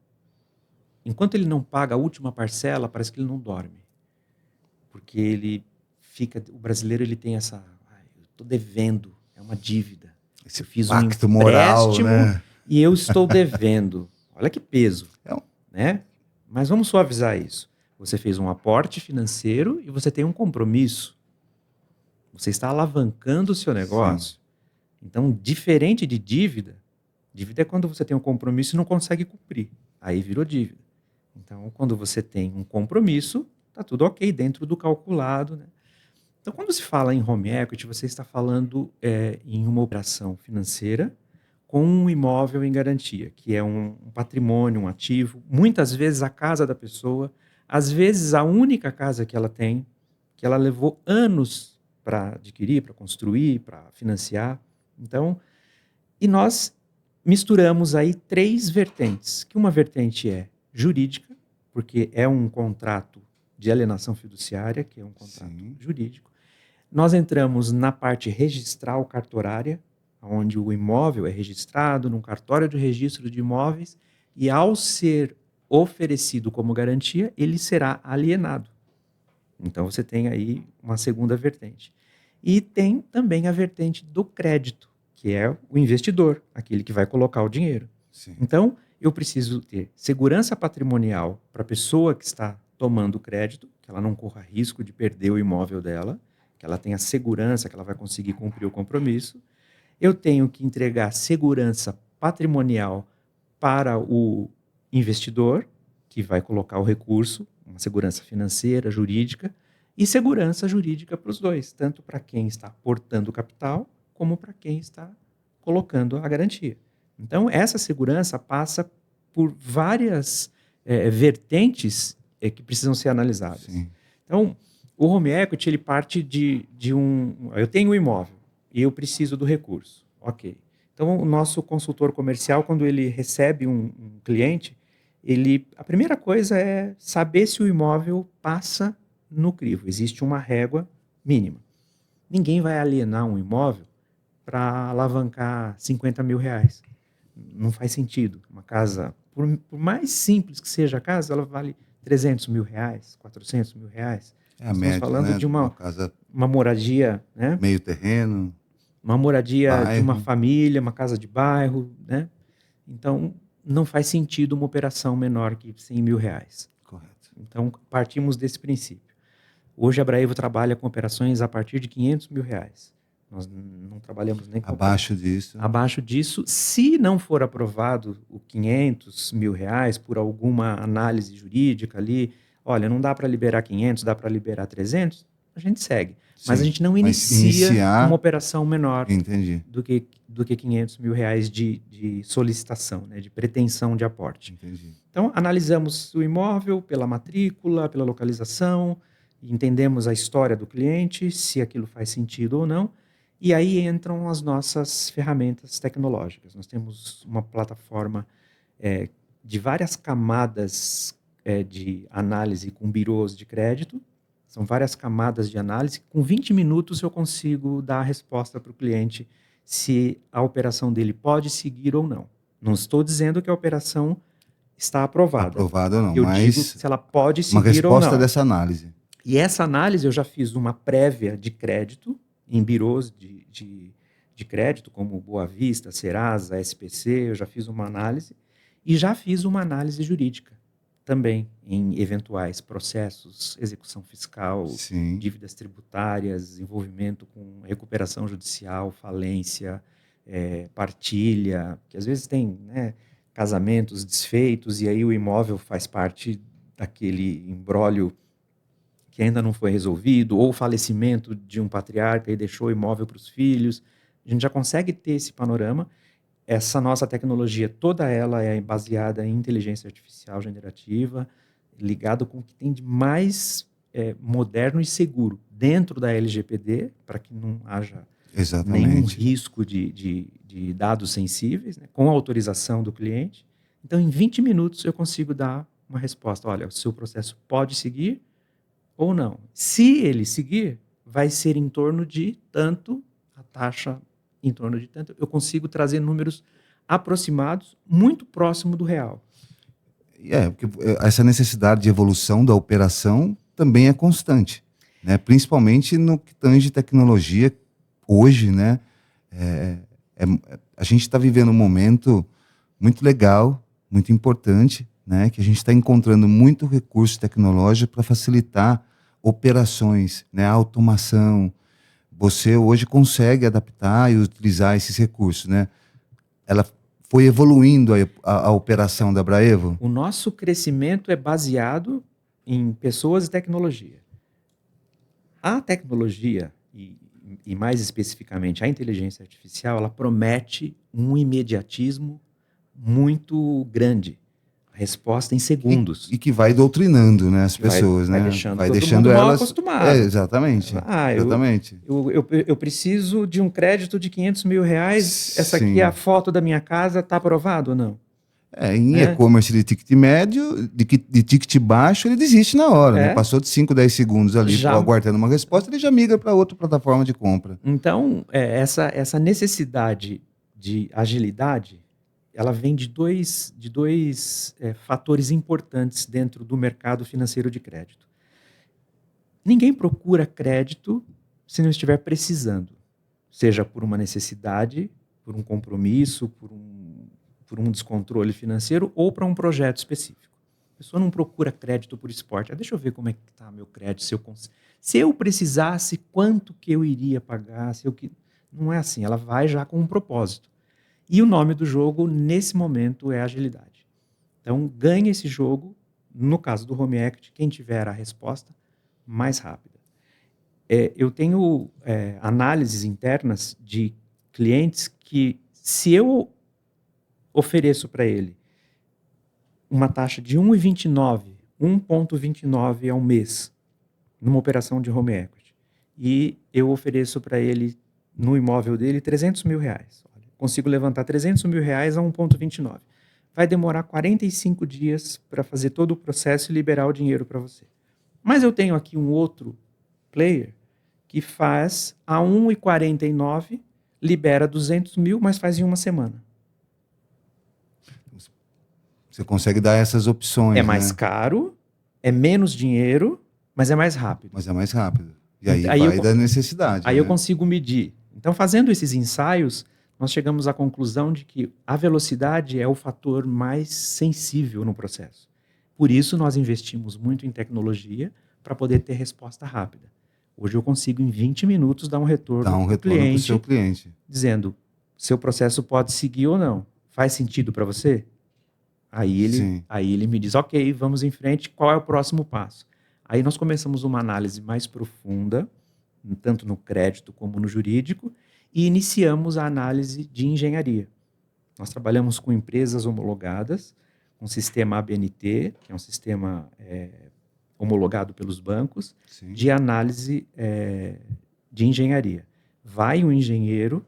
enquanto ele não paga a última parcela, parece que ele não dorme. Porque ele fica... O brasileiro ele tem essa... eu estou devendo, é uma dívida. Esse eu fiz pacto um moral, empréstimo, né? E eu estou devendo. Olha que peso. Né? Mas vamos suavizar isso. Você fez um aporte financeiro e você tem um compromisso. Você está alavancando o seu negócio. Sim. Então, diferente de dívida é quando você tem um compromisso e não consegue cumprir. Aí virou dívida. Então, quando você tem um compromisso, está tudo ok dentro do calculado. Né? Então, quando se fala em home equity, você está falando em uma operação financeira com um imóvel em garantia, que é um patrimônio, um ativo, muitas vezes a casa da pessoa, às vezes a única casa que ela tem, que ela levou anos para adquirir, para construir, para financiar. Então, e nós misturamos aí 3 vertentes, que uma vertente é jurídica, porque é um contrato de alienação fiduciária, que é um contrato jurídico. Nós entramos na parte registral cartorária, onde o imóvel é registrado num cartório de registro de imóveis e, ao ser oferecido como garantia, ele será alienado. Então, você tem aí uma segunda vertente. E tem também a vertente do crédito, que é o investidor, aquele que vai colocar o dinheiro. Sim. Então, eu preciso ter segurança patrimonial para a pessoa que está tomando o crédito, que ela não corra risco de perder o imóvel dela, que ela tenha segurança que ela vai conseguir cumprir o compromisso. Eu tenho que entregar segurança patrimonial para o investidor, que vai colocar o recurso, uma segurança financeira, jurídica, e segurança jurídica para os dois, tanto para quem está aportando o capital, como para quem está colocando a garantia. Então, essa segurança passa por várias vertentes que precisam ser analisadas. Sim. Então, o home equity, ele parte de um... Eu tenho um imóvel e eu preciso do recurso. Ok. Então, o nosso consultor comercial, quando ele recebe um cliente, a primeira coisa é saber se o imóvel passa no crivo. Existe uma régua mínima. Ninguém vai alienar um imóvel para alavancar 50 mil reais. Não faz sentido. Uma casa, por mais simples que seja a casa, ela vale 300 mil reais, 400 mil reais. É a Nós estamos média, falando né? de Uma casa uma moradia, né? meio terreno, Uma moradia de uma bairro. família, uma casa de bairro, né? Então, não faz sentido uma operação menor que 100 mil reais. Correto. Então, partimos desse princípio. Hoje, a Braevo trabalha com operações a partir de 500 mil reais. Nós não trabalhamos nem com... Abaixo disso. Abaixo disso, se não for aprovado o 500 mil reais por alguma análise jurídica ali, olha, não dá para liberar 500, dá para liberar 300, a gente segue. Mas a Sim. gente não Mas inicia iniciar- uma operação menor Entendi. do que 500 mil reais de solicitação, né, de pretensão de aporte. Entendi. Então, analisamos o imóvel pela matrícula, pela localização, entendemos a história do cliente, se aquilo faz sentido ou não, e aí entram as nossas ferramentas tecnológicas. Nós temos uma plataforma de várias camadas de análise com birôs de crédito. São várias camadas de análise. Com 20 minutos eu consigo dar a resposta para o cliente se a operação dele pode seguir ou não. Não estou dizendo que a operação está aprovada. Aprovado ou não, Eu mas digo se ela pode uma seguir ou resposta não. dessa análise. E essa análise eu já fiz uma prévia de crédito em birôs de crédito, como Boa Vista, Serasa, SPC, eu já fiz uma análise. E já fiz uma análise jurídica também, em eventuais processos, execução fiscal, Sim. dívidas tributárias, envolvimento com recuperação judicial, falência, partilha, que às vezes tem, né, casamentos desfeitos e aí o imóvel faz parte daquele imbróglio que ainda não foi resolvido, ou o falecimento de um patriarca e deixou o imóvel para os filhos. A gente já consegue ter esse panorama. Essa nossa tecnologia, toda ela é baseada em inteligência artificial generativa, ligado com o que tem de mais moderno e seguro dentro da LGPD, para que não haja nenhum risco de dados sensíveis, né, com a autorização do cliente. Então, em 20 minutos, eu consigo dar uma resposta. Olha, o seu processo pode seguir ou não. Se ele seguir, vai ser em torno de tanto, a taxa em torno de tanto. Eu consigo trazer números aproximados, muito próximo do real. Porque essa necessidade de evolução da operação também é constante, né? Principalmente no que tange tecnologia. Hoje, né? A gente está vivendo um momento muito legal, muito importante, né, que a gente está encontrando muito recurso tecnológico para facilitar operações, né, automação. Você hoje consegue adaptar e utilizar esses recursos, né? Ela foi evoluindo a operação da Braevo? O nosso crescimento é baseado em pessoas e tecnologia. A tecnologia, e mais especificamente a inteligência artificial, ela promete um imediatismo muito grande. Resposta em segundos. E que vai doutrinando, né, as pessoas, vai né? deixando vai todo deixando mundo mal elas acostumado. Exatamente. Exatamente. Eu preciso de um crédito de 500 mil reais. Essa aqui é a foto da minha casa, está aprovado ou não? Em e-commerce de ticket médio, de ticket baixo, ele desiste na hora, né? Passou de 5, 10 segundos ali aguardando uma resposta, ele já migra para outra plataforma de compra. Então, essa necessidade de agilidade, ela vem de dois fatores importantes dentro do mercado financeiro de crédito. Ninguém procura crédito se não estiver precisando, seja por uma necessidade, por um compromisso, por um descontrole financeiro ou para um projeto específico. A pessoa não procura crédito por esporte. Deixa eu ver como é que está meu crédito, se eu precisasse, quanto que eu iria pagar, não é assim, ela vai já com um propósito. E o nome do jogo, nesse momento, é agilidade. Então, ganhe esse jogo, no caso do home equity, quem tiver a resposta mais rápida. Eu tenho análises internas de clientes que, se eu ofereço para ele uma taxa de 1,29, 1,29 ao mês numa operação de home equity. E eu ofereço para ele, no imóvel dele, R$300 mil. Olha, consigo levantar R$300 mil a 1,29. Vai demorar 45 dias para fazer todo o processo e liberar o dinheiro para você. Mas eu tenho aqui um outro player que faz a 1,49, libera 200 mil, mas faz em uma semana. Você consegue dar essas opções, É mais né? caro, é menos dinheiro, mas é mais rápido. Mas é mais rápido. E aí, Aí vai eu- da necessidade, Aí né? eu consigo medir. Então, fazendo esses ensaios, nós chegamos à conclusão de que a velocidade é o fator mais sensível no processo. Por isso, nós investimos muito em tecnologia para poder ter resposta rápida. Hoje eu consigo, em 20 minutos, dar um retorno Dá um para o retorno para o cliente, seu cliente. dizendo, seu processo pode seguir ou não. Faz sentido para você? Sim. Aí ele me diz, ok, vamos em frente, qual é o próximo passo? Aí nós começamos uma análise mais profunda, tanto no crédito como no jurídico, e iniciamos a análise de engenharia. Nós trabalhamos com empresas homologadas, com o sistema ABNT, que é um sistema homologado pelos bancos, Sim. de análise de engenharia. Vai um engenheiro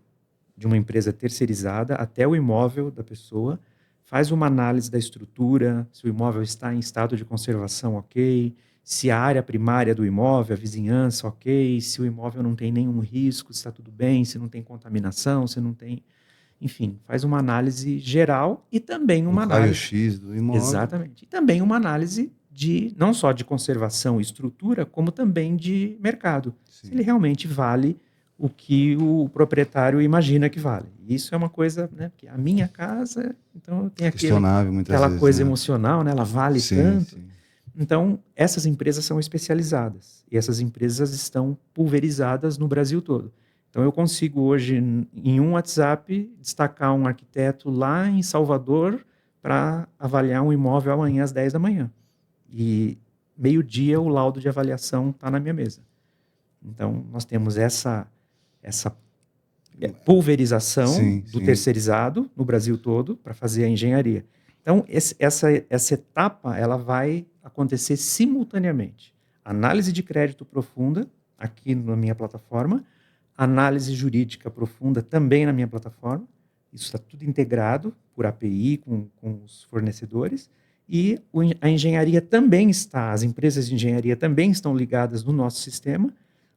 de uma empresa terceirizada até o imóvel da pessoa, faz uma análise da estrutura, se o imóvel está em estado de conservação ok, se a área primária do imóvel, a vizinhança ok, se o imóvel não tem nenhum risco, se está tudo bem, se não tem contaminação, se não tem... Enfim, faz uma análise geral e também uma análise... raio-x do imóvel. Exatamente. E também uma análise não só de conservação e estrutura, como também de mercado. Sim. Se ele realmente vale o que o proprietário imagina que vale. Isso é uma coisa, né? Porque a minha casa, então tem Questionável muitas aquela vezes, coisa né? emocional, né? Ela vale Sim, tanto. sim. Então, essas empresas são especializadas. E essas empresas estão pulverizadas no Brasil todo. Então, eu consigo hoje, em um WhatsApp, destacar um arquiteto lá em Salvador para avaliar um imóvel amanhã às 10 da manhã. E meio-dia o laudo de avaliação está na minha mesa. Então, nós temos essa pulverização Sim, do sim. terceirizado no Brasil todo para fazer a engenharia. Então, essa etapa ela vai acontecer simultaneamente. Análise de crédito profunda, aqui na minha plataforma, análise jurídica profunda também na minha plataforma. Isso está tudo integrado por API com os fornecedores. E a engenharia também está, as empresas de engenharia também estão ligadas no nosso sistema.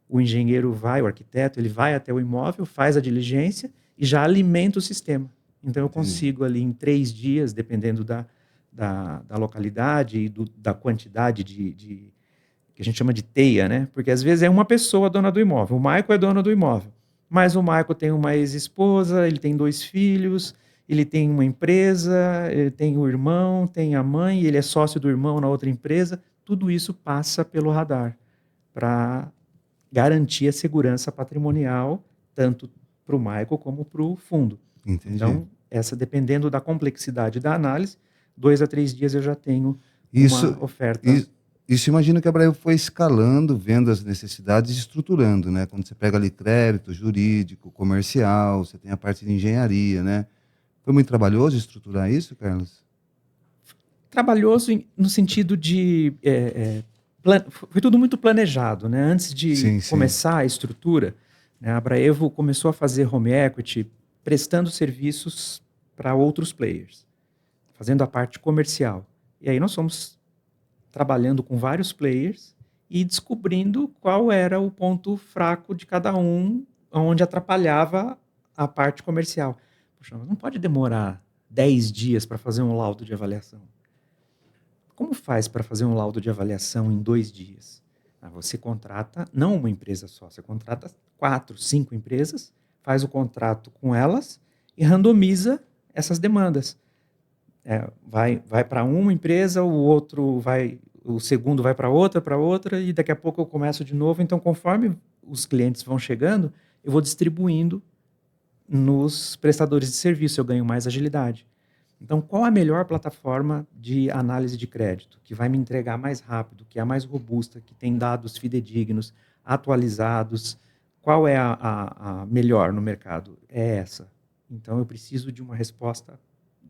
O engenheiro vai, o arquiteto, ele vai até o imóvel, faz a diligência e já alimenta o sistema. Então, eu consigo ali em 3 dias, dependendo da localidade e da quantidade que a gente chama de teia, né? Porque às vezes é uma pessoa dona do imóvel. O Maico é dono do imóvel. Mas o Maico tem uma ex-esposa, ele tem 2 filhos, ele tem uma empresa, ele tem o irmão, tem a mãe, ele é sócio do irmão na outra empresa. Tudo isso passa pelo radar para garantir a segurança patrimonial, tanto para o Maico como para o fundo. Entendi. Então, dependendo da complexidade da análise, 2 a 3 dias eu já tenho Isso, uma oferta. isso imagino que a Braille foi escalando, vendo as necessidades e estruturando, né? Quando você pega ali crédito, jurídico, comercial, você tem a parte de engenharia, né? Foi muito trabalhoso estruturar isso, Carlos? Trabalhoso no sentido de... foi tudo muito planejado, né? Antes de Sim, começar a estrutura, né, a Braevo começou a fazer home equity prestando serviços para outros players, fazendo a parte comercial. E aí nós fomos trabalhando com vários players e descobrindo qual era o ponto fraco de cada um, onde atrapalhava a parte comercial. Poxa, mas não pode demorar 10 dias para fazer um laudo de avaliação. Como faz para fazer um laudo de avaliação em 2 dias? Você contrata, não uma empresa só, você contrata 4, 5 empresas, faz o contrato com elas e randomiza essas demandas. Vai para uma empresa, o segundo vai para outra, e daqui a pouco eu começo de novo. Então, conforme os clientes vão chegando, eu vou distribuindo nos prestadores de serviço, eu ganho mais agilidade. Então, qual a melhor plataforma de análise de crédito, que vai me entregar mais rápido, que é a mais robusta, que tem dados fidedignos, atualizados? Qual é a melhor no mercado? É essa. Então, eu preciso de uma resposta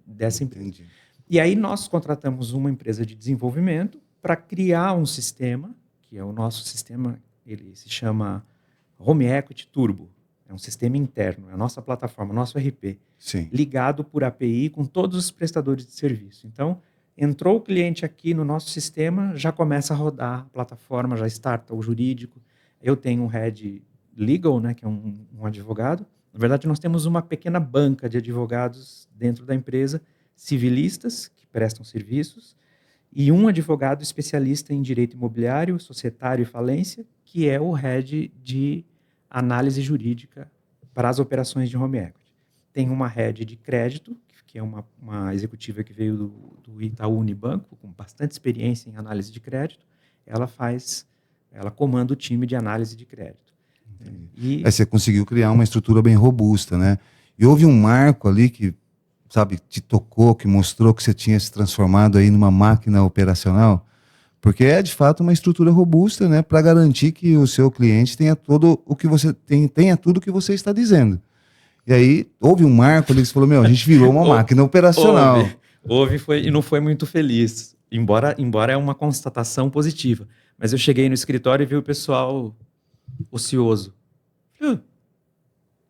dessa empresa. Entendi. E aí nós contratamos uma empresa de desenvolvimento para criar um sistema, que é o nosso sistema, ele se chama Home Equity Turbo. É um sistema interno, é a nossa plataforma, nosso RP, Sim. ligado por API com todos os prestadores de serviço. Então, entrou o cliente aqui no nosso sistema, já começa a rodar a plataforma, já starta o jurídico. Eu tenho um head legal, né, que é um advogado. Na verdade, nós temos uma pequena banca de advogados dentro da empresa, civilistas, que prestam serviços, e um advogado especialista em direito imobiliário, societário e falência, que é o head de análise jurídica para as operações de home equity. Tem uma head de crédito, que é uma executiva que veio do Itaú Unibanco, com bastante experiência em análise de crédito. Ela comanda o time de análise de crédito. Aí você conseguiu criar uma estrutura bem robusta, né? E houve um marco ali que, sabe, te tocou, que mostrou que você tinha se transformado aí numa máquina operacional, porque é de fato uma estrutura robusta, né, para garantir que o seu cliente tenha todo o que você tenha tudo o que você está dizendo. E aí houve um marco ali que você falou, meu, a gente virou uma máquina operacional. Houve e não foi muito feliz, embora é uma constatação positiva. Mas eu cheguei no escritório e vi o pessoal ocioso.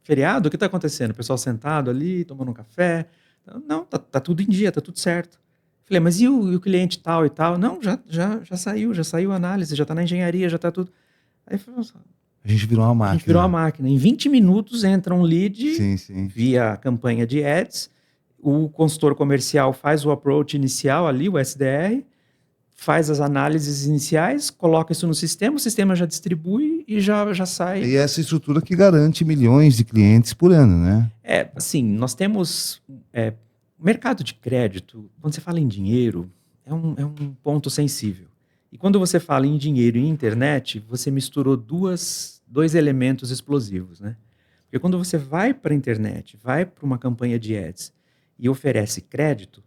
Feriado? O que está acontecendo? O pessoal sentado ali, tomando um café. Não, tá tudo em dia, tá tudo certo. Falei, mas e o cliente tal e tal? Não, já saiu a análise, já está na engenharia, já está tudo. Aí falei, a gente virou uma máquina. A gente virou uma máquina. Em 20 minutos entra um lead sim. via campanha de ads, o consultor comercial faz o approach inicial ali, o SDR, faz as análises iniciais, coloca isso no sistema, o sistema já distribui e já sai. E essa estrutura que garante milhões de clientes por ano, né? Assim, nós temos... mercado de crédito, quando você fala em dinheiro, é um ponto sensível. E quando você fala em dinheiro e internet, você misturou dois elementos explosivos, né? Porque quando você vai para a internet, vai para uma campanha de ads e oferece crédito,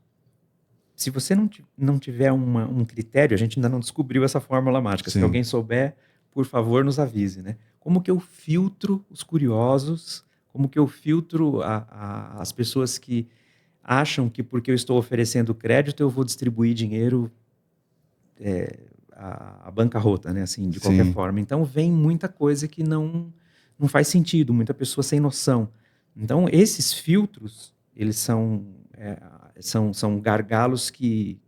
se você não tiver um critério, a gente ainda não descobriu essa fórmula mágica. Sim. Se alguém souber, por favor, nos avise, né? Como que eu filtro os curiosos? Como que eu filtro as pessoas que acham que porque eu estou oferecendo crédito eu vou distribuir dinheiro à bancarrota, né? Assim, de qualquer forma. Então vem muita coisa que não faz sentido, muita pessoa sem noção. Então esses filtros, eles são gargalos que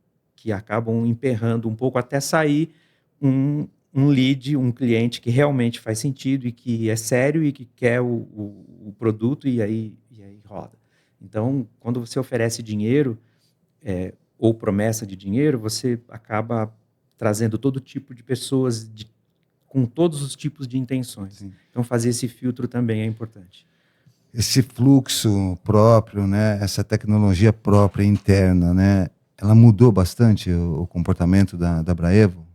acabam emperrando um pouco até sair um lead, um cliente que realmente faz sentido e que é sério e que quer o produto e aí roda. Então, quando você oferece dinheiro ou promessa de dinheiro, você acaba trazendo todo tipo de pessoas com todos os tipos de intenções. Sim. Então, fazer esse filtro também é importante. Esse fluxo próprio, né? Essa tecnologia própria interna, né? Ela mudou bastante o comportamento da Braevo?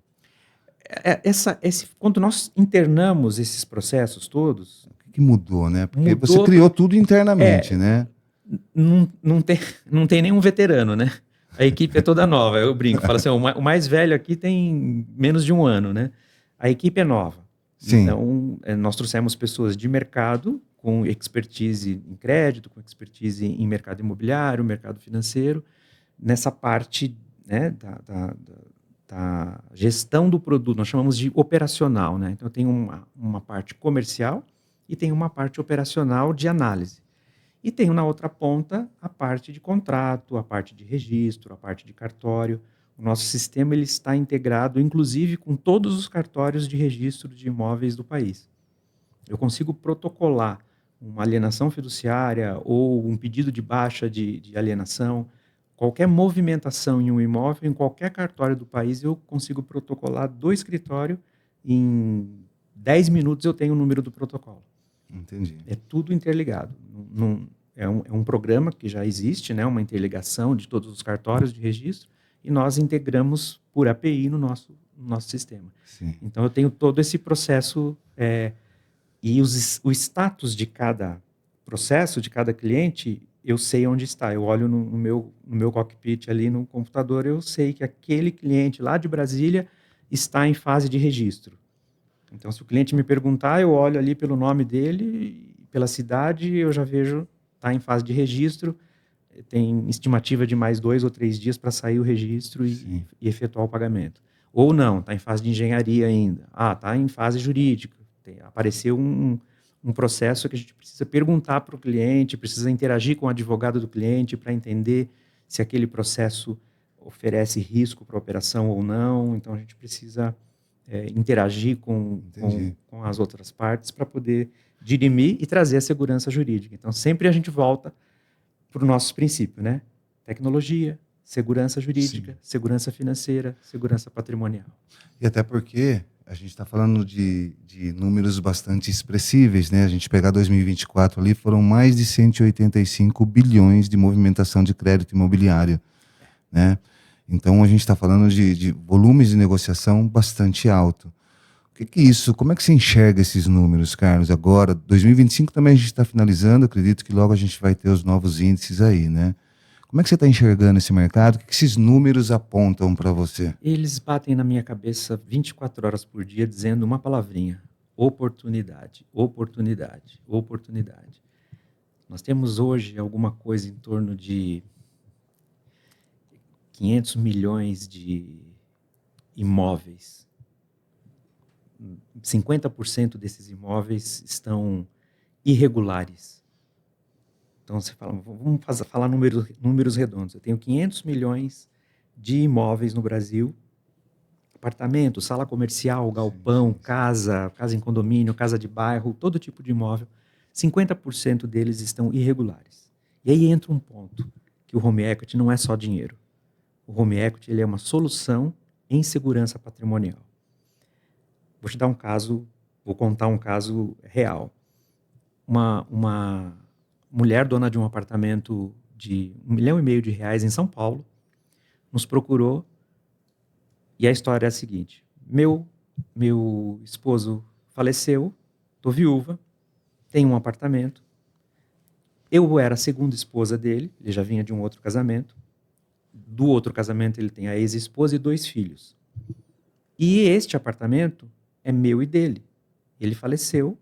Quando nós internamos esses processos todos... O que mudou, né? Porque você criou tudo internamente, né? Não tem nenhum veterano, né? A equipe é toda nova, eu brinco. Falo assim, o mais velho aqui tem menos de 1 ano, né? A equipe é nova. Sim. Então, nós trouxemos pessoas de mercado com expertise em crédito, com expertise em mercado imobiliário, mercado financeiro, nessa parte, né, da gestão do produto. Nós chamamos de operacional, né? Então, eu tenho uma parte comercial e tem uma parte operacional de análise. E tenho na outra ponta a parte de contrato, a parte de registro, a parte de cartório. O nosso sistema ele está integrado, inclusive, com todos os cartórios de registro de imóveis do país. Eu consigo protocolar uma alienação fiduciária ou um pedido de baixa de alienação. Qualquer movimentação em um imóvel, em qualquer cartório do país, eu consigo protocolar do escritório. Em 10 minutos eu tenho o número do protocolo. Entendi. É tudo interligado. É um programa que já existe, né, uma interligação de todos os cartórios de registro, e nós integramos por API no nosso sistema. Sim. Então, eu tenho todo esse processo e o status de cada processo, de cada cliente, eu sei onde está. Eu olho no meu cockpit ali no computador, eu sei que aquele cliente lá de Brasília está em fase de registro. Então, se o cliente me perguntar, eu olho ali pelo nome dele, pela cidade, eu já vejo, está em fase de registro, tem estimativa de mais 2 ou 3 dias para sair o registro e efetuar o pagamento. Ou não, está em fase de engenharia ainda. Está em fase jurídica. Apareceu um processo que a gente precisa perguntar para o cliente, precisa interagir com o advogado do cliente para entender se aquele processo oferece risco para a operação ou não. Então, a gente precisa interagir com as outras partes para poder dirimir e trazer a segurança jurídica. Então, sempre a gente volta para os nossos princípios, né? Tecnologia, segurança jurídica, sim, segurança financeira, segurança patrimonial. E até porque a gente está falando de números bastante expressíveis, né? A gente pegar 2024 ali, foram mais de 185 bilhões de movimentação de crédito imobiliário, né? Então, a gente está falando de volumes de negociação bastante alto. O que é isso? Como é que você enxerga esses números, Carlos? Agora, 2025 também a gente está finalizando, acredito que logo a gente vai ter os novos índices aí, né? Como é que você está enxergando esse mercado? O que esses números apontam para você? Eles batem na minha cabeça 24 horas por dia dizendo uma palavrinha: oportunidade, oportunidade, oportunidade. Nós temos hoje alguma coisa em torno de 500 milhões de imóveis. 50% desses imóveis estão irregulares. Então, você fala, vamos falar números redondos. Eu tenho 500 milhões de imóveis no Brasil, apartamento, sala comercial, galpão, sim. casa em condomínio, casa de bairro, todo tipo de imóvel. 50% deles estão irregulares. E aí entra um ponto, que o home equity não é só dinheiro. O home equity ele é uma solução em segurança patrimonial. Vou te dar um caso, vou contar um caso real. Uma mulher dona de um apartamento de R$1,5 milhão em São Paulo nos procurou e a história é a seguinte: meu esposo faleceu, estou viúva, tenho um apartamento, eu era a segunda esposa dele, ele já vinha de um outro casamento, do outro casamento ele tem a ex-esposa e 2 filhos. E este apartamento é meu e dele. Ele faleceu,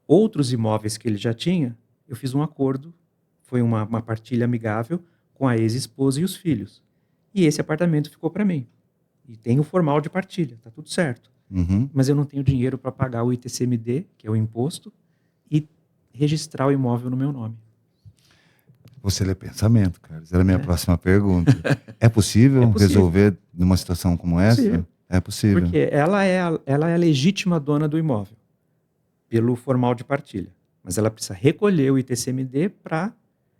outros imóveis que ele já tinha, eu fiz um acordo, foi uma partilha amigável com a ex-esposa e os filhos. E esse apartamento ficou para mim. E tem o formal de partilha, está tudo certo. Uhum. Mas eu não tenho dinheiro para pagar o ITCMD, que é o imposto, e registrar o imóvel no meu nome. Você lê pensamento, Carlos. Era a minha próxima pergunta. É possível resolver numa situação como essa? É possível. Porque ela é a legítima dona do imóvel, pelo formal de partilha. Mas ela precisa recolher o ITCMD para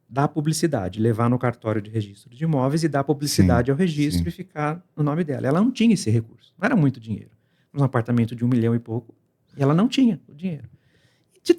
dar publicidade, levar no cartório de registro de imóveis e dar publicidade sim, ao registro sim. e ficar no nome dela. Ela não tinha esse recurso. Não era muito dinheiro. Um apartamento de 1 milhão e pouco, e ela não tinha o dinheiro.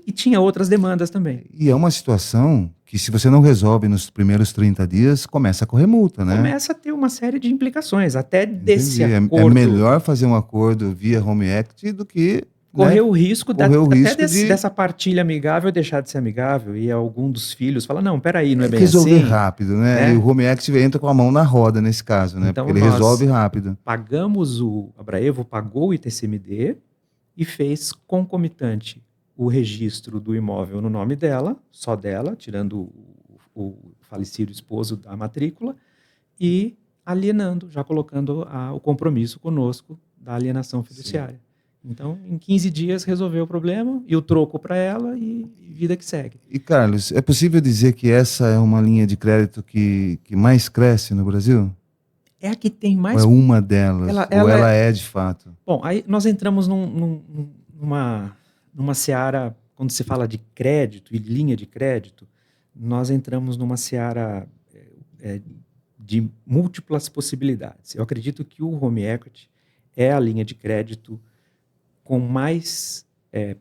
E tinha outras demandas também. E é uma situação que, se você não resolve nos primeiros 30 dias, começa a correr multa, né? Começa a ter uma série de implicações, até desse acordo. É melhor fazer um acordo via home equity do que correr o risco, dessa partilha amigável deixar de ser amigável e algum dos filhos fala, não, peraí, não é bem resolver assim. rápido, né? E o home equity entra com a mão na roda nesse caso, né? Então, porque ele resolve rápido. A Braevo pagou o ITCMD e fez concomitante o registro do imóvel no nome dela, só dela, tirando o falecido esposo da matrícula, e alienando, já colocando o compromisso conosco da alienação fiduciária. Sim. Então, em 15 dias resolveu o problema e o troco para ela e vida que segue. E, Carlos, é possível dizer que essa é uma linha de crédito que mais cresce no Brasil? É a que tem mais... Ou é uma delas? Ou ela é de fato? Bom, aí nós entramos numa seara, quando se fala de crédito e linha de crédito, nós entramos numa seara de múltiplas possibilidades. Eu acredito que o home equity é a linha de crédito com mais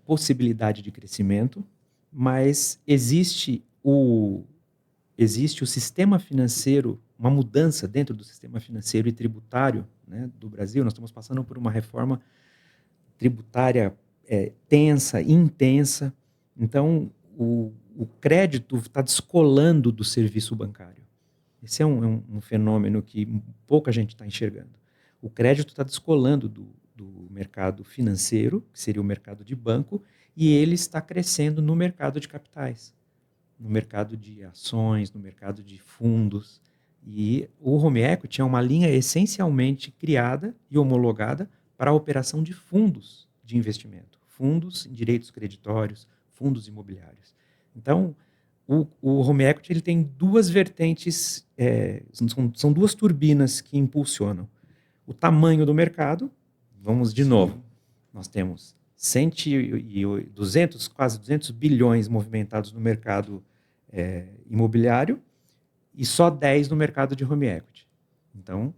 possibilidade de crescimento, mas existe o sistema financeiro, uma mudança dentro do sistema financeiro e tributário, né, do Brasil. Nós estamos passando por uma reforma tributária tensa, intensa. Então, o crédito está descolando do serviço bancário. Esse é um fenômeno que pouca gente está enxergando. O crédito está descolando do mercado financeiro, que seria o mercado de banco, e ele está crescendo no mercado de capitais, no mercado de ações, no mercado de fundos. E o Home Equity é uma linha essencialmente criada e homologada para a operação de fundos de investimento, fundos em direitos creditórios, fundos imobiliários. Então, o Home Equity ele tem duas vertentes, são duas turbinas que impulsionam. O tamanho do mercado, vamos de novo, nós temos 200, quase 200 bilhões movimentados no mercado imobiliário e só 10 no mercado de Home Equity. Então,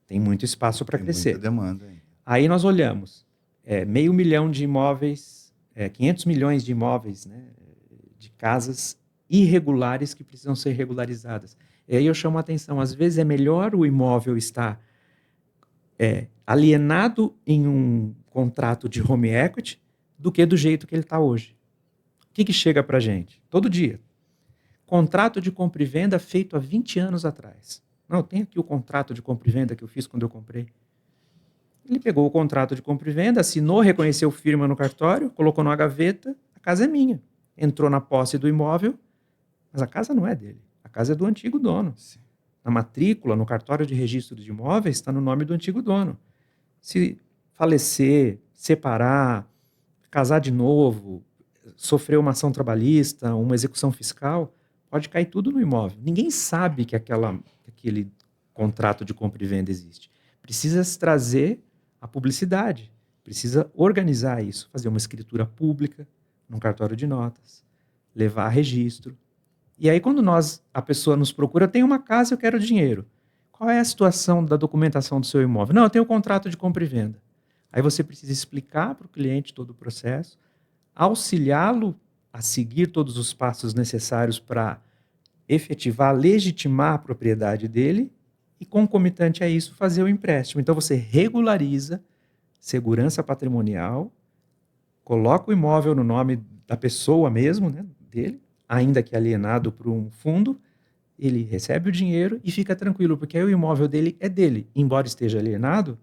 tem muito espaço para crescer. Muita demanda aí. Aí nós olhamos 500 milhão de imóveis, 500 milhões de imóveis, né, de casas irregulares que precisam ser regularizadas. E aí eu chamo a atenção, às vezes é melhor o imóvel estar alienado em um contrato de home equity do que do jeito que ele está hoje. O que chega para a gente? Todo dia. Contrato de compra e venda feito há 20 anos atrás. Não, tem aqui o contrato de compra e venda que eu fiz quando eu comprei. Ele pegou o contrato de compra e venda, assinou, reconheceu firma no cartório, colocou numa gaveta, a casa é minha. Entrou na posse do imóvel, mas a casa não é dele. A casa é do antigo dono. Sim. Na matrícula, no cartório de registro de imóveis, está no nome do antigo dono. Se falecer, separar, casar de novo, sofrer uma ação trabalhista, uma execução fiscal, pode cair tudo no imóvel. Ninguém sabe que aquele contrato de compra e venda existe. Precisa se trazer a publicidade, precisa organizar isso, fazer uma escritura pública num cartório de notas, levar a registro. E aí, quando a pessoa nos procura, eu tenho uma casa e eu quero dinheiro. Qual é a situação da documentação do seu imóvel? Não, eu tenho um contrato de compra e venda. Aí você precisa explicar para o cliente todo o processo, auxiliá-lo a seguir todos os passos necessários para efetivar, legitimar a propriedade dele e, concomitante a isso, fazer o empréstimo. Então, você regulariza segurança patrimonial, coloca o imóvel no nome da pessoa mesmo, né, dele, ainda que alienado por um fundo, ele recebe o dinheiro e fica tranquilo, porque aí o imóvel dele é dele. Embora esteja alienado,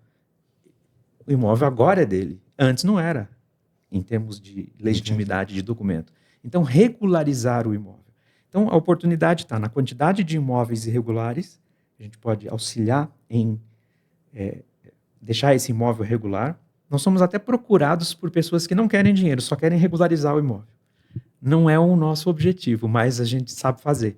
o imóvel agora é dele. Antes não era, em termos de legitimidade de documento. Então, regularizar o imóvel. Então, a oportunidade está na quantidade de imóveis irregulares, a gente pode auxiliar em deixar esse imóvel regular. Nós somos até procurados por pessoas que não querem dinheiro, só querem regularizar o imóvel. Não é o nosso objetivo, mas a gente sabe fazer.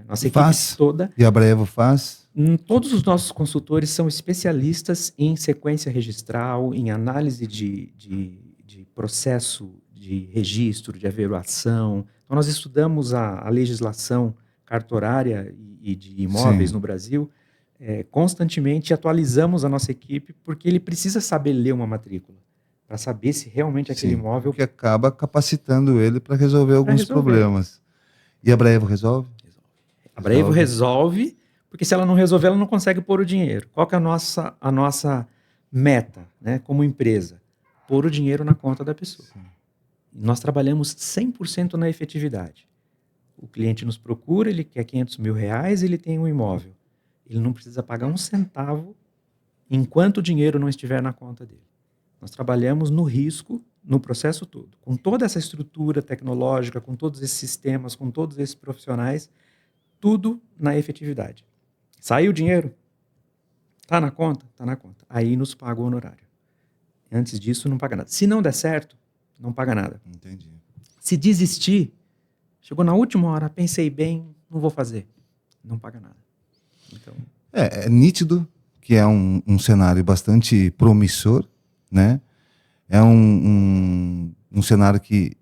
Nossa equipe toda... E a Braevo faz? Todos os nossos consultores são especialistas em sequência registral, em análise de processo de registro, de averiguação. Então, nós estudamos a legislação cartorária e de imóveis no Brasil constantemente, atualizamos a nossa equipe, porque ele precisa saber ler uma matrícula, para saber se realmente aquele imóvel... que acaba capacitando ele para resolver alguns problemas. E a Braevo resolve? A Braevo resolve, porque se ela não resolver, ela não consegue pôr o dinheiro. Qual que é a nossa meta, né, como empresa? Pôr o dinheiro na conta da pessoa. Sim. Nós trabalhamos 100% na efetividade. O cliente nos procura, ele quer 500 mil reais, ele tem um imóvel. Ele não precisa pagar um centavo enquanto o dinheiro não estiver na conta dele. Nós trabalhamos no risco, no processo todo. Com toda essa estrutura tecnológica, com todos esses sistemas, com todos esses profissionais, tudo na efetividade. Saiu o dinheiro? Está na conta? Está na conta. Aí nos paga o honorário. Antes disso, não paga nada. Se não der certo, não paga nada. Entendi. Se desistir, chegou na última hora, pensei bem, não vou fazer. Não paga nada. Então... É nítido que é um cenário bastante promissor, né? É um cenário que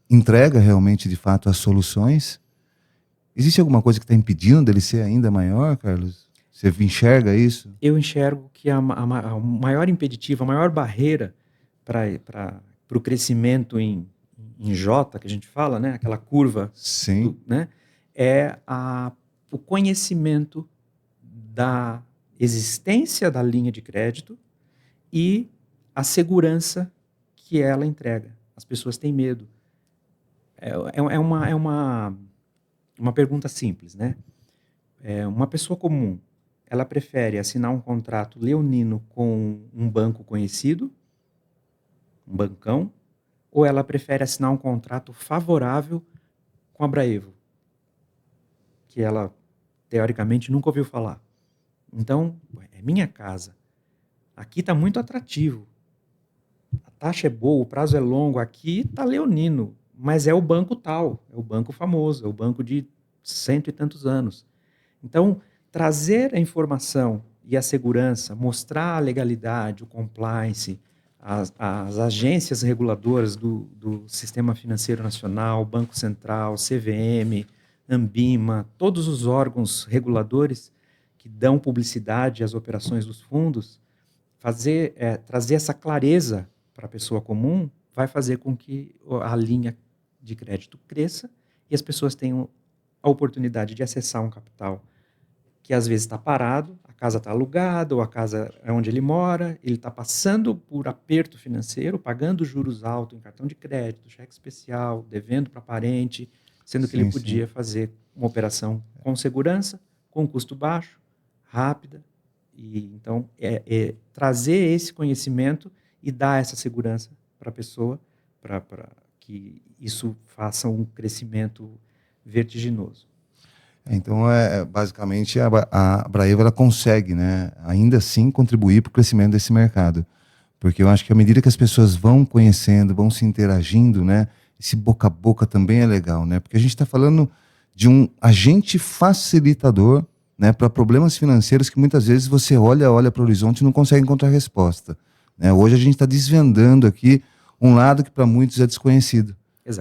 entrega realmente, de fato, as soluções. Existe alguma coisa que está impedindo dele ser ainda maior, Carlos? Você enxerga isso? Eu enxergo que a maior impeditivo, a maior barreira para o crescimento em J, que a gente fala, né? Aquela curva, sim, né? O conhecimento da existência da linha de crédito e a segurança que ela entrega. As pessoas têm medo. É uma pergunta simples, né? Uma pessoa comum, ela prefere assinar um contrato leonino com um banco conhecido, um bancão, ou ela prefere assinar um contrato favorável com a Braevo, que ela teoricamente, nunca ouviu falar. Então, é minha casa. Aqui está muito atrativo. A taxa é boa, o prazo é longo. Aqui está leonino, mas é o banco tal, é o banco famoso, é o banco de 100 e tantos anos. Então, trazer a informação e a segurança, mostrar a legalidade, o compliance, as agências reguladoras do Sistema Financeiro Nacional, Banco Central, CVM, Anbima, todos os órgãos reguladores que dão publicidade às operações dos fundos, trazer essa clareza para a pessoa comum vai fazer com que a linha de crédito cresça e as pessoas tenham a oportunidade de acessar um capital que às vezes está parado, a casa está alugada, ou a casa é onde ele mora, ele está passando por aperto financeiro, pagando juros altos em cartão de crédito, cheque especial, devendo para parente, sendo que ele podia fazer uma operação com segurança, com custo baixo, rápida. E, então, trazer esse conhecimento e dar essa segurança para a pessoa, para que isso faça um crescimento vertiginoso. Então, basicamente, a Abraevo ela consegue, né, ainda assim contribuir para o crescimento desse mercado. Porque eu acho que à medida que as pessoas vão conhecendo, vão se interagindo, né, esse boca a boca também é legal, né? Porque a gente está falando de um agente facilitador, né, para problemas financeiros que muitas vezes você olha para o horizonte e não consegue encontrar resposta. Né? Hoje a gente está desvendando aqui um lado que para muitos é desconhecido,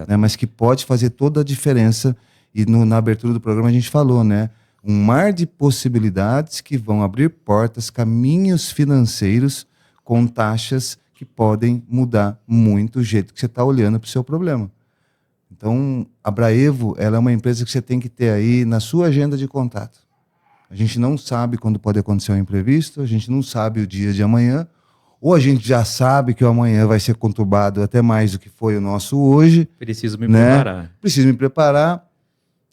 né, mas que pode fazer toda a diferença. E na abertura do programa a gente falou, né? Um mar de possibilidades que vão abrir portas, caminhos financeiros com taxas que podem mudar muito o jeito que você está olhando para o seu problema. Então, a Abraevo, ela é uma empresa que você tem que ter aí na sua agenda de contato. A gente não sabe quando pode acontecer um imprevisto, a gente não sabe o dia de amanhã, ou a gente já sabe que o amanhã vai ser conturbado até mais do que foi o nosso hoje. Preciso me preparar. Preciso me preparar.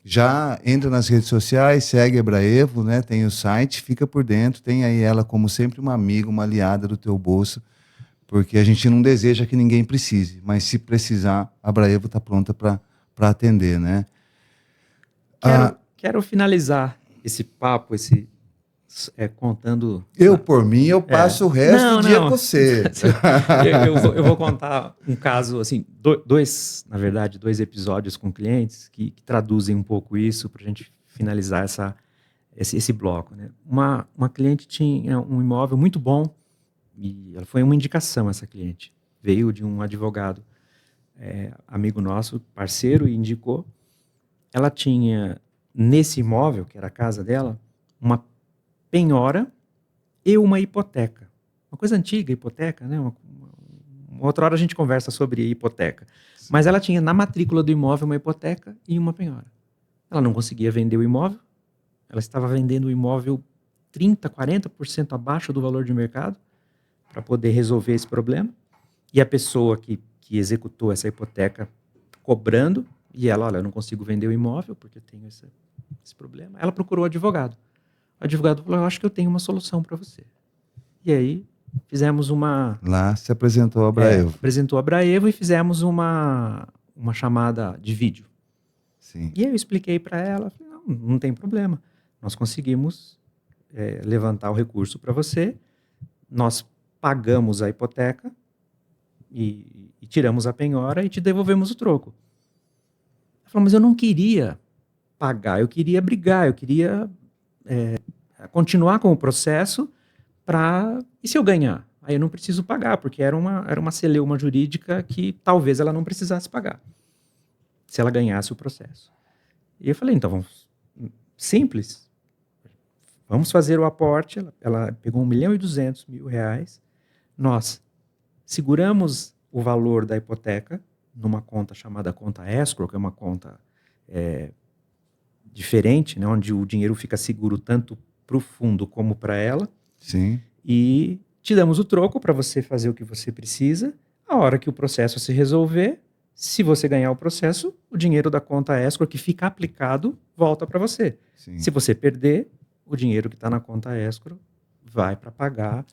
Já entra nas redes sociais, segue a Abraevo, né? Tem o site, fica por dentro, tem aí ela como sempre uma amiga, uma aliada do teu bolso, porque a gente não deseja que ninguém precise, mas se precisar, a Abraevo está pronta para atender, né? Quero finalizar esse papo, contando... Por mim, eu passo o resto do dia com você. eu vou contar um caso, assim, dois episódios com clientes que traduzem um pouco isso para a gente finalizar esse bloco. Né? Uma cliente tinha um imóvel muito bom e ela foi uma indicação, essa cliente. Veio de um advogado, amigo nosso, parceiro, e indicou. Ela tinha, nesse imóvel, que era a casa dela, uma penhora e uma hipoteca. Uma coisa antiga, hipoteca, né? Uma outra hora a gente conversa sobre hipoteca. Sim. Mas ela tinha na matrícula do imóvel uma hipoteca e uma penhora. Ela não conseguia vender o imóvel, ela estava vendendo o imóvel 30%, 40% abaixo do valor de mercado para poder resolver esse problema. E a pessoa que executou essa hipoteca cobrando, e ela, olha, eu não consigo vender o imóvel porque eu tenho esse problema. Ela procurou o advogado. O advogado falou, eu acho que eu tenho uma solução para você. E aí, fizemos uma... Lá se apresentou a Abraevo. Apresentou a Abraevo e fizemos uma chamada de vídeo. Sim. E aí eu expliquei para ela, falei, não tem problema. Nós conseguimos levantar o recurso para você, nós pagamos a hipoteca e tiramos a penhora e te devolvemos o troco. Ela falou, mas eu não queria pagar, eu queria brigar, eu queria... continuar com o processo e se eu ganhar? Aí eu não preciso pagar, porque era uma celeuma jurídica que talvez ela não precisasse pagar, se ela ganhasse o processo. E eu falei, então, simples, vamos fazer o aporte. Ela pegou R$1.200.000, nós seguramos o valor da hipoteca numa conta chamada conta escrow, que é uma conta... diferente, né, onde o dinheiro fica seguro tanto para o fundo como para ela. Sim. E te damos o troco para você fazer o que você precisa. A hora que o processo se resolver, se você ganhar o processo, o dinheiro da conta escrow que fica aplicado volta para você. Sim. Se você perder, o dinheiro que está na conta escrow vai para pagar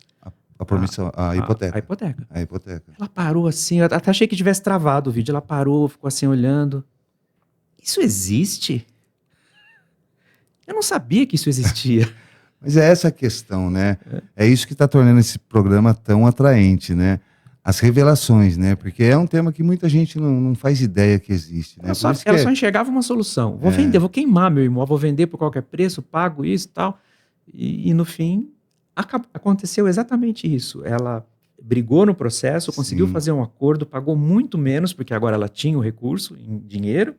a hipoteca. A hipoteca. Ela parou assim, eu até achei que tivesse travado o vídeo. Ela parou, ficou assim olhando. Isso existe? Eu não sabia que isso existia. Mas é essa a questão, né? É isso que está tornando esse programa tão atraente, né? As revelações, né? Porque é um tema que muita gente não faz ideia que existe, né? Por isso que Ela só enxergava uma solução. Vou vender, vou queimar meu imóvel, vou vender por qualquer preço, pago isso e tal. E no fim, aconteceu exatamente isso. Ela brigou no processo, conseguiu fazer um acordo, pagou muito menos, porque agora ela tinha o recurso em dinheiro.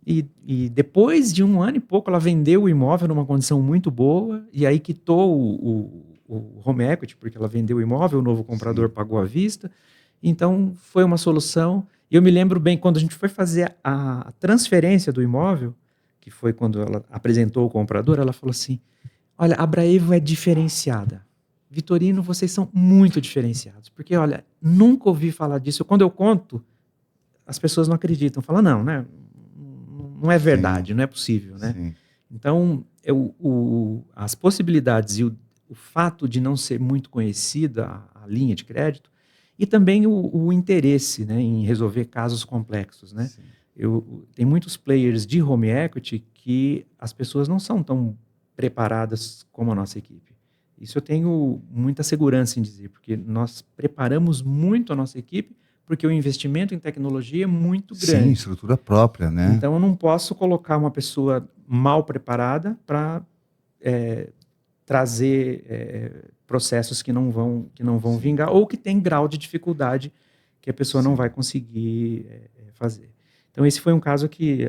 E depois de 1 ano e pouco, ela vendeu o imóvel numa condição muito boa, e aí quitou o home equity, porque ela vendeu o imóvel, o novo comprador pagou à vista. Então, foi uma solução. E eu me lembro bem, quando a gente foi fazer a transferência do imóvel, que foi quando ela apresentou o comprador, ela falou assim, olha, a Braevo é diferenciada. Vitorino, vocês são muito diferenciados. Porque, olha, nunca ouvi falar disso. Quando eu conto, as pessoas não acreditam. Falam, não, né? Não é verdade, não é possível, né? Sim. Então, as possibilidades e o fato de não ser muito conhecida a linha de crédito e também o interesse, né, em resolver casos complexos, né? Tem muitos players de home equity que as pessoas não são tão preparadas como a nossa equipe. Isso eu tenho muita segurança em dizer, porque nós preparamos muito a nossa equipe porque o investimento em tecnologia é muito grande. Sim, estrutura própria, né? Então, eu não posso colocar uma pessoa mal preparada para trazer processos que não vão vingar ou que tem grau de dificuldade que a pessoa não vai conseguir fazer. Então, esse foi um caso que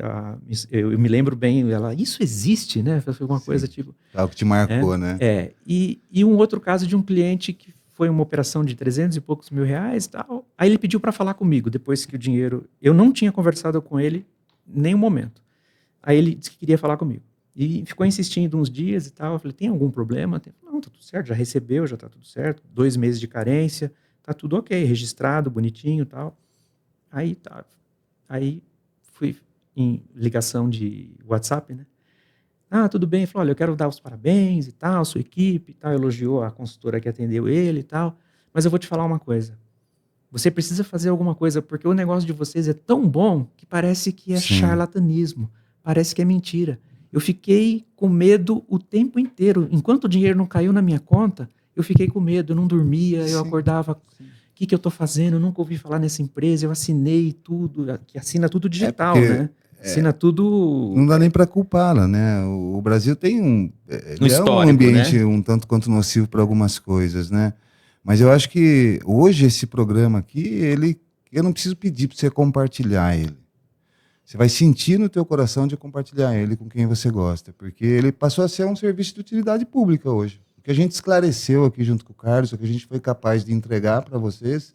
eu me lembro bem, isso existe, né? Foi uma coisa tipo... É o que te marcou, né? E um outro caso de um cliente que foi uma operação de 300 e poucos mil reais e tal. Aí ele pediu para falar comigo, depois que o dinheiro... Eu não tinha conversado com ele em nenhum momento. Aí ele disse que queria falar comigo. E ficou insistindo uns dias e tal. Eu falei, tem algum problema? Não, tá tudo certo, já recebeu, já tá tudo certo. 2 meses de carência, tá tudo ok, registrado, bonitinho e tal. Aí fui em ligação de WhatsApp, né? Tudo bem. Ele falou, olha, eu quero dar os parabéns e tal, sua equipe e tal, elogiou a consultora que atendeu ele e tal, mas eu vou te falar uma coisa. Você precisa fazer alguma coisa, porque o negócio de vocês é tão bom que parece que é charlatanismo, parece que é mentira. Eu fiquei com medo o tempo inteiro. Enquanto o dinheiro não caiu na minha conta, eu fiquei com medo, eu não dormia, eu acordava... O que eu estou fazendo? Eu nunca ouvi falar nessa empresa, eu assinei tudo, que assina tudo digital, né? Assina tudo... Não dá nem para culpá-la, né? O Brasil tem um ambiente, né, um tanto quanto nocivo para algumas coisas, né? Mas eu acho que hoje esse programa aqui, eu não preciso pedir para você compartilhar ele. Você vai sentir no teu coração de compartilhar ele com quem você gosta, porque ele passou a ser um serviço de utilidade pública hoje. O que a gente esclareceu aqui junto com o Carlos, o que a gente foi capaz de entregar para vocês,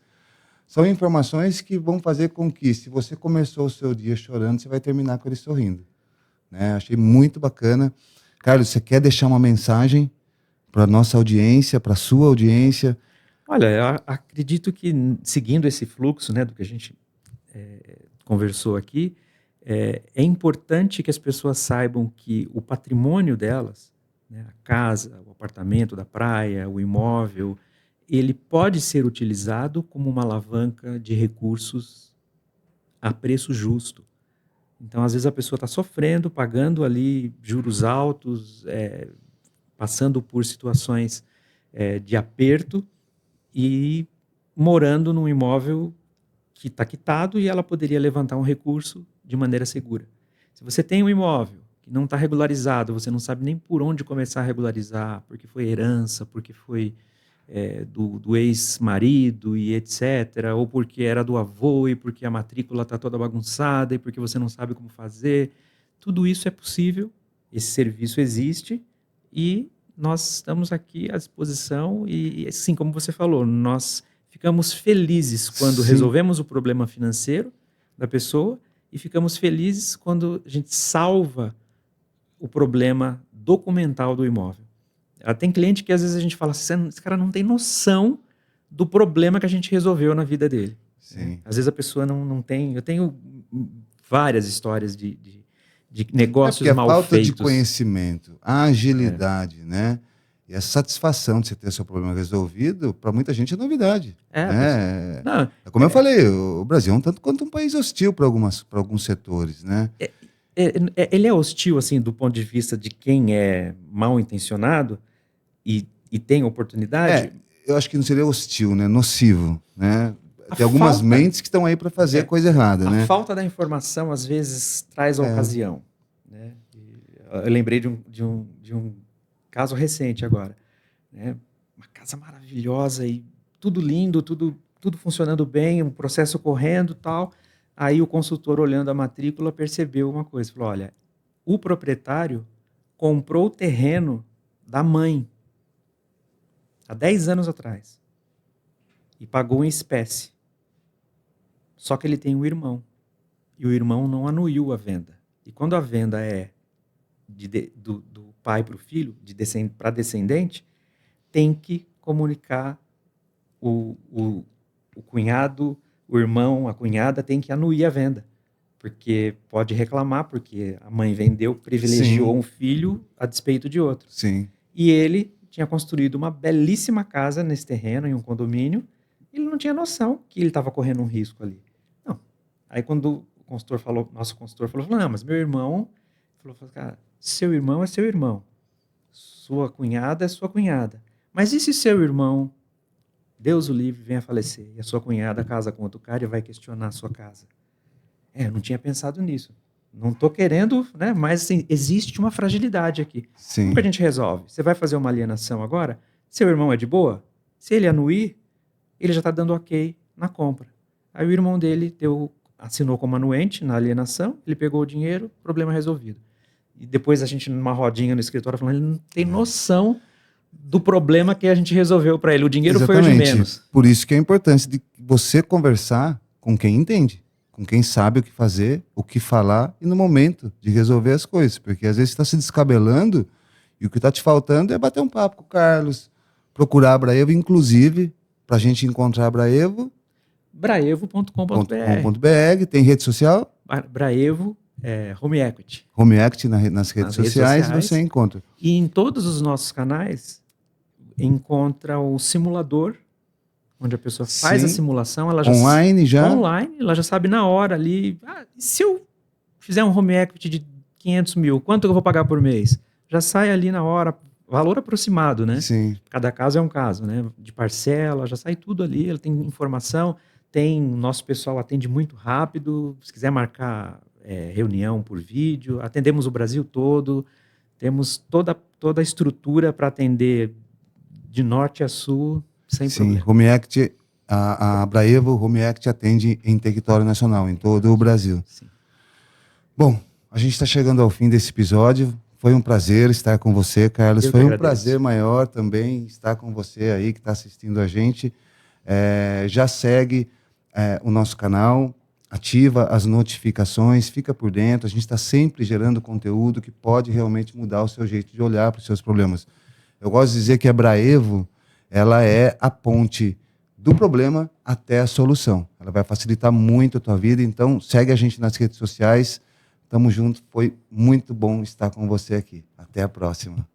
são informações que vão fazer com que, se você começou o seu dia chorando, você vai terminar com ele sorrindo, né? Achei muito bacana. Carlos, você quer deixar uma mensagem para a nossa audiência, para a sua audiência? Olha, eu acredito que, seguindo esse fluxo, né, do que a gente conversou aqui, é importante que as pessoas saibam que o patrimônio delas, né, a casa, o apartamento da praia, o imóvel, ele pode ser utilizado como uma alavanca de recursos a preço justo. Então, às vezes, a pessoa está sofrendo, pagando ali juros altos, passando por situações de aperto e morando num imóvel que está quitado e ela poderia levantar um recurso de maneira segura. Se você tem um imóvel que não está regularizado, você não sabe nem por onde começar a regularizar, porque foi herança, porque foi do ex-marido e etc., ou porque era do avô e porque a matrícula está toda bagunçada e porque você não sabe como fazer, tudo isso é possível, esse serviço existe e nós estamos aqui à disposição e, assim como você falou, nós ficamos felizes quando resolvemos o problema financeiro da pessoa e ficamos felizes quando a gente salva o problema documental do imóvel. Tem cliente que às vezes a gente fala assim, esse cara não tem noção do problema que a gente resolveu na vida dele. Sim. Às vezes a pessoa não tem... Eu tenho várias histórias de negócios mal feitos. A falta de conhecimento, a agilidade, né? E a satisfação de você ter seu problema resolvido, para muita gente é novidade. Como eu falei, o Brasil é um tanto quanto um país hostil para alguns setores, né? Ele é hostil, assim, do ponto de vista de quem é mal intencionado e tem oportunidade. Eu acho que não seria hostil, né? Nocivo, né? A Tem algumas falta- mentes que estão aí para fazer a coisa errada, A né? falta da informação, às vezes, traz a ocasião. Né? Eu lembrei de um caso recente agora. Né? Uma casa maravilhosa e tudo lindo, tudo funcionando bem, um processo correndo e tal. Aí o consultor, olhando a matrícula, percebeu uma coisa. Falou, olha, o proprietário comprou o terreno da mãe há 10 anos atrás e pagou em espécie. Só que ele tem um irmão. E o irmão não anuiu a venda. E quando a venda é do pai para o filho, para descendente, tem que comunicar o cunhado, o irmão, a cunhada, tem que anuir a venda. Porque pode reclamar, porque a mãe vendeu, privilegiou Sim. um filho a despeito de outro. Sim. E ele tinha construído uma belíssima casa nesse terreno, em um condomínio, e ele não tinha noção que ele estava correndo um risco ali. Não. Aí quando nosso consultor falou, não, mas meu irmão, falou, cara, seu irmão é seu irmão, sua cunhada é sua cunhada. Mas e se seu irmão, Deus o livre, venha a falecer, e a sua cunhada casa com outro cara e vai questionar a sua casa? Eu não tinha pensado nisso. Não estou querendo, né? Mas assim, existe uma fragilidade aqui. Sim. Como que a gente resolve? Você vai fazer uma alienação agora? Seu irmão é de boa? Se ele anuir, ele já está dando ok na compra. Aí o irmão dele assinou como anuente na alienação, ele pegou o dinheiro, problema resolvido. E depois a gente, numa rodinha no escritório, falando, ele não tem noção do problema que a gente resolveu para ele. O dinheiro Exatamente. foi o de menos. Por isso que é importante de você conversar com quem entende, com quem sabe o que fazer, o que falar e no momento de resolver as coisas. Porque às vezes você está se descabelando e o que está te faltando é bater um papo com o Carlos, procurar a Braevo, inclusive, para a gente encontrar a Braevo. Braevo.com.br. Tem rede social? Braevo Home Equity. Home Equity nas redes sociais você encontra. E em todos os nossos canais encontra o simulador, onde a pessoa faz a simulação, ela já online, ela já sabe na hora ali, se eu fizer um home equity de 500 mil, quanto eu vou pagar por mês? Já sai ali na hora, valor aproximado, né? Sim. Cada caso é um caso, né? De parcela, já sai tudo ali, ela tem informação, nosso pessoal atende muito rápido, se quiser marcar reunião por vídeo, atendemos o Brasil todo, temos toda a estrutura para atender de norte a sul, sem problema. Sim, Home Equity, a Braevo Home Equity atende em território nacional, em todo o Brasil. Sim. Bom, a gente está chegando ao fim desse episódio. Foi um prazer estar com você, Carlos. Foi um prazer maior também estar com você aí que está assistindo a gente. Já segue o nosso canal, ativa as notificações, fica por dentro. A gente está sempre gerando conteúdo que pode realmente mudar o seu jeito de olhar para os seus problemas. Eu gosto de dizer que a Braevo, ela é a ponte do problema até a solução. Ela vai facilitar muito a tua vida, então segue a gente nas redes sociais. Tamo junto, foi muito bom estar com você aqui. Até a próxima.